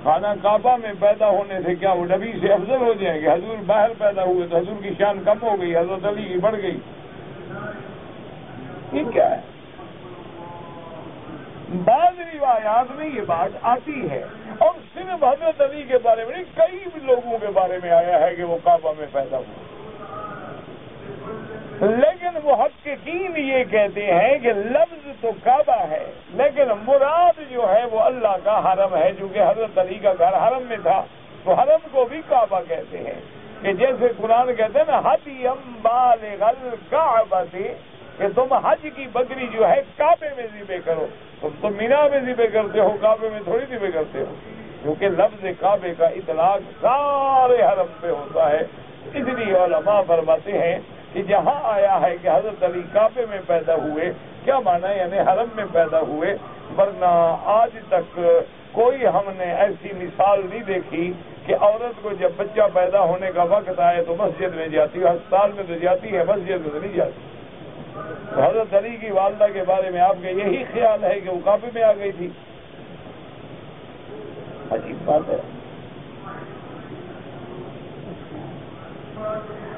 خانہ کعبہ میں پیدا ہونے سے کیا وہ نبی سے افضل ہو جائیں گے؟ حضور باہر پیدا ہوئے تو حضور کی شان کم ہو گئی، حضرت علی کی بڑھ گئی. یہ کیا ہے؟ بعض روایات میں یہ بات آتی ہے، اور صرف حضرت علی کے بارے میں نہیں، کئی بھی لوگوں کے بارے میں آیا ہے کہ وہ کعبہ میں پیدا ہوئے. لیکن محققین یہ کہتے ہیں کہ لفظ تو کعبہ ہے لیکن مراد جو ہے وہ اللہ کا حرم ہے، چونکہ حضرت علی کا گھر حرم میں تھا تو حرم کو بھی کعبہ کہتے ہیں. کہ جیسے قرآن کہتے ہیں نا حدیم بالغ الکعبہ، کہ تم حج کی بکری جو ہے کعبے میں ذبح کرو. تم تو مینا میں ذبح کرتے ہو، کعبے میں تھوڑی ذبح کرتے ہو، کیونکہ لفظ کعبے کا اطلاق سارے حرم پہ ہوتا ہے. اس لیے علماء فرماتے ہیں کہ جہاں آیا ہے کہ حضرت علی کعبے میں پیدا ہوئے، کیا معنی یعنی حرم میں پیدا ہوئے، ورنہ آج تک کوئی ہم نے ایسی مثال نہیں دیکھی کہ عورت کو جب بچہ پیدا ہونے کا وقت آئے تو مسجد میں جاتی ہے، ہسپتال میں تو جاتی ہے، مسجد میں تو نہیں جاتی. تو حضرت علی کی والدہ کے بارے میں آپ کا یہی خیال ہے کہ وہ کعبے میں آ گئی تھی؟ عجیب بات ہے.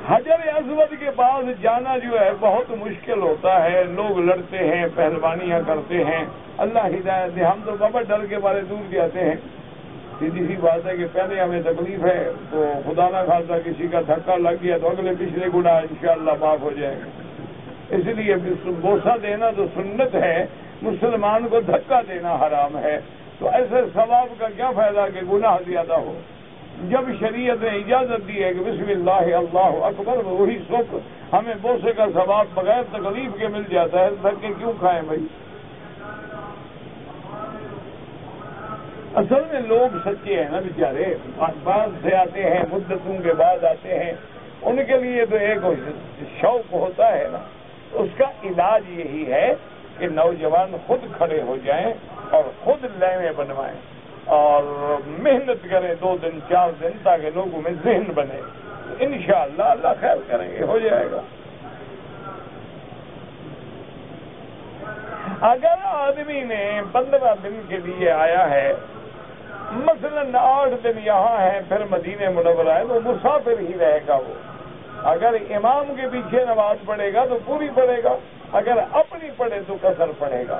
حجر اسود کے پاس جانا جو ہے بہت مشکل ہوتا ہے، لوگ لڑتے ہیں، پہلوانیاں کرتے ہیں. اللہ ہدایت دے. ہم تو بابا ڈر کے بارے دور جاتے ہیں. سیدھی سی بات ہے کہ پہلے ہمیں تکلیف ہے تو خدا نہ خاصا کسی کا دھکا لگ گیا تو اگلے پچھلے گناہ انشاءاللہ معاف ہو جائیں گے. اس لیے بوسہ دینا تو سنت ہے، مسلمان کو دھکا دینا حرام ہے. تو ایسے ثواب کا کیا فائدہ کہ گناہ زیادہ ہو؟ جب شریعت نے اجازت دی ہے کہ بسم اللہ اللہ اکبر، وہی سکھ ہمیں بوسے کا ثواب بغیر تکلیف کے مل جاتا ہے، دھکے کیوں کھائیں بھائی؟ اصل میں لوگ سچے ہیں نا بیچارے، بعد سے آتے ہیں، مدتوں کے بعد آتے ہیں، ان کے لیے تو ایک شوق ہوتا ہے نا. اس کا علاج یہی ہے کہ نوجوان خود کھڑے ہو جائیں اور خود لیمے بنوائیں اور محنت کریں 2 دن 4 دن تاکہ لوگوں میں ذہن بنے. انشاءاللہ اللہ خیر کریں گے، ہو جائے گا. اگر آدمی نے 15 دن کے لیے آیا ہے، مثلا 8 دن یہاں ہے پھر مدینہ منورہ ہے، تو مسافر ہی رہے گا. وہ اگر امام کے پیچھے نماز پڑھے گا تو پوری پڑھے گا، اگر اپنی پڑھے تو قصر پڑھے گا.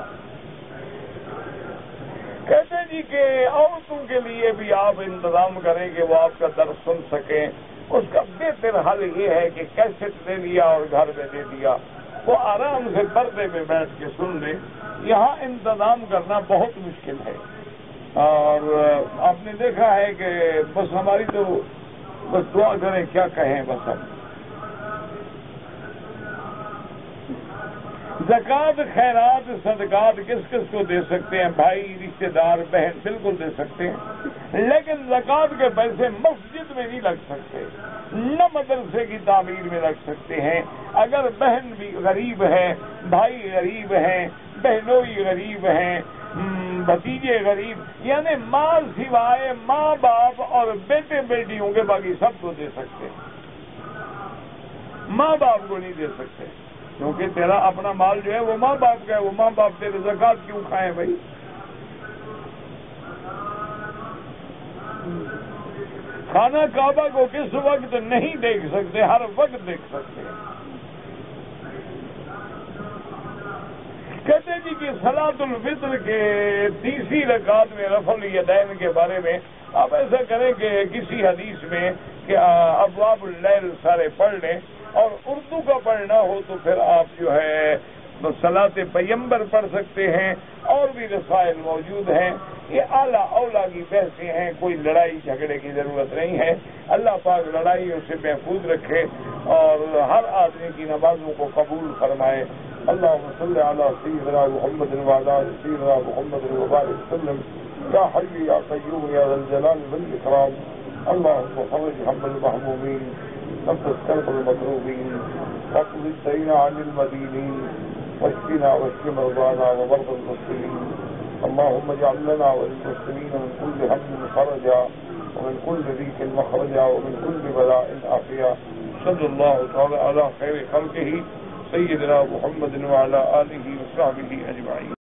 کہتے جی کہ عورتوں کے لیے بھی آپ انتظام کریں کہ وہ آپ کا درس سن سکیں. اس کا بہتر حل یہ ہے کہ کیسٹ دے دیا اور گھر میں دے دیا، وہ آرام سے پردے میں بیٹھ کے سن لیں. یہاں انتظام کرنا بہت مشکل ہے، اور آپ نے دیکھا ہے کہ بس ہماری تو بس دعا کریں، کیا کہیں بس ہم. زکوٰۃ خیرات صدقات کس کس کو دے سکتے ہیں؟ بھائی، رشتے دار، بہن، بالکل دے سکتے ہیں، لیکن زکوٰۃ کے پیسے مسجد میں نہیں لگ سکتے، نہ مدرسے کی تعمیر میں لگ سکتے ہیں۔ اگر بہن بھی غریب ہے، بھائی غریب ہیں، بہنوئی غریب ہیں، بھتیجے غریب، یعنی مال سوائے ماں باپ اور بیٹے بیٹیوں کے باقی سب کو دے سکتے ہیں، ماں باپ کو نہیں دے سکتے، کیونکہ تیرا اپنا مال جو ہے وہ ماں باپ کا ہے، وہ ماں باپ تیرے زکوٰۃ کیوں کھائیں بھائی؟ خانہ کعبہ کو کس وقت نہیں دیکھ سکتے؟ ہر وقت دیکھ سکتے ہیں۔ کہتے جی کہ صلاۃ الفطر کے تیسری رکعت میں رفع الیدین کے بارے میں آپ ایسا کریں کہ کسی حدیث میں کہ ابواب اللیل سارے پڑھ لیں، اور اردو کا پڑھنا ہو تو پھر آپ جو ہے صلاۃ پیمبر پڑھ سکتے ہیں، اور بھی رسائل موجود ہیں۔ یہ اعلیٰ اولیٰ کی بحثیں ہیں، کوئی لڑائی جھگڑے کی ضرورت نہیں ہے۔ اللہ پاک لڑائیوں سے محفوظ رکھے اور ہر آدمی کی نمازوں کو قبول فرمائے۔ اللہم صلی علی سیدنا محمد وعلی آل سیدنا محمد وبارک وسلم۔ یا حی یا قیوم یا ذا الجلال والاکرام۔ اللہم فرج ہم المہمومین، نفس کرب المکروبین، واقض الدین عن المدینین، واشفنا واشف مرضانا ومرضى المسلمين۔ اللهم اجعل لنا وللمسلمين من كل هم فرجا، ومن كل ضيق مخرجا، ومن كل بلاء عافيا۔ صلى الله تعالى على خير خلقه سيدنا محمد وعلى آله وصحبه أجمعين۔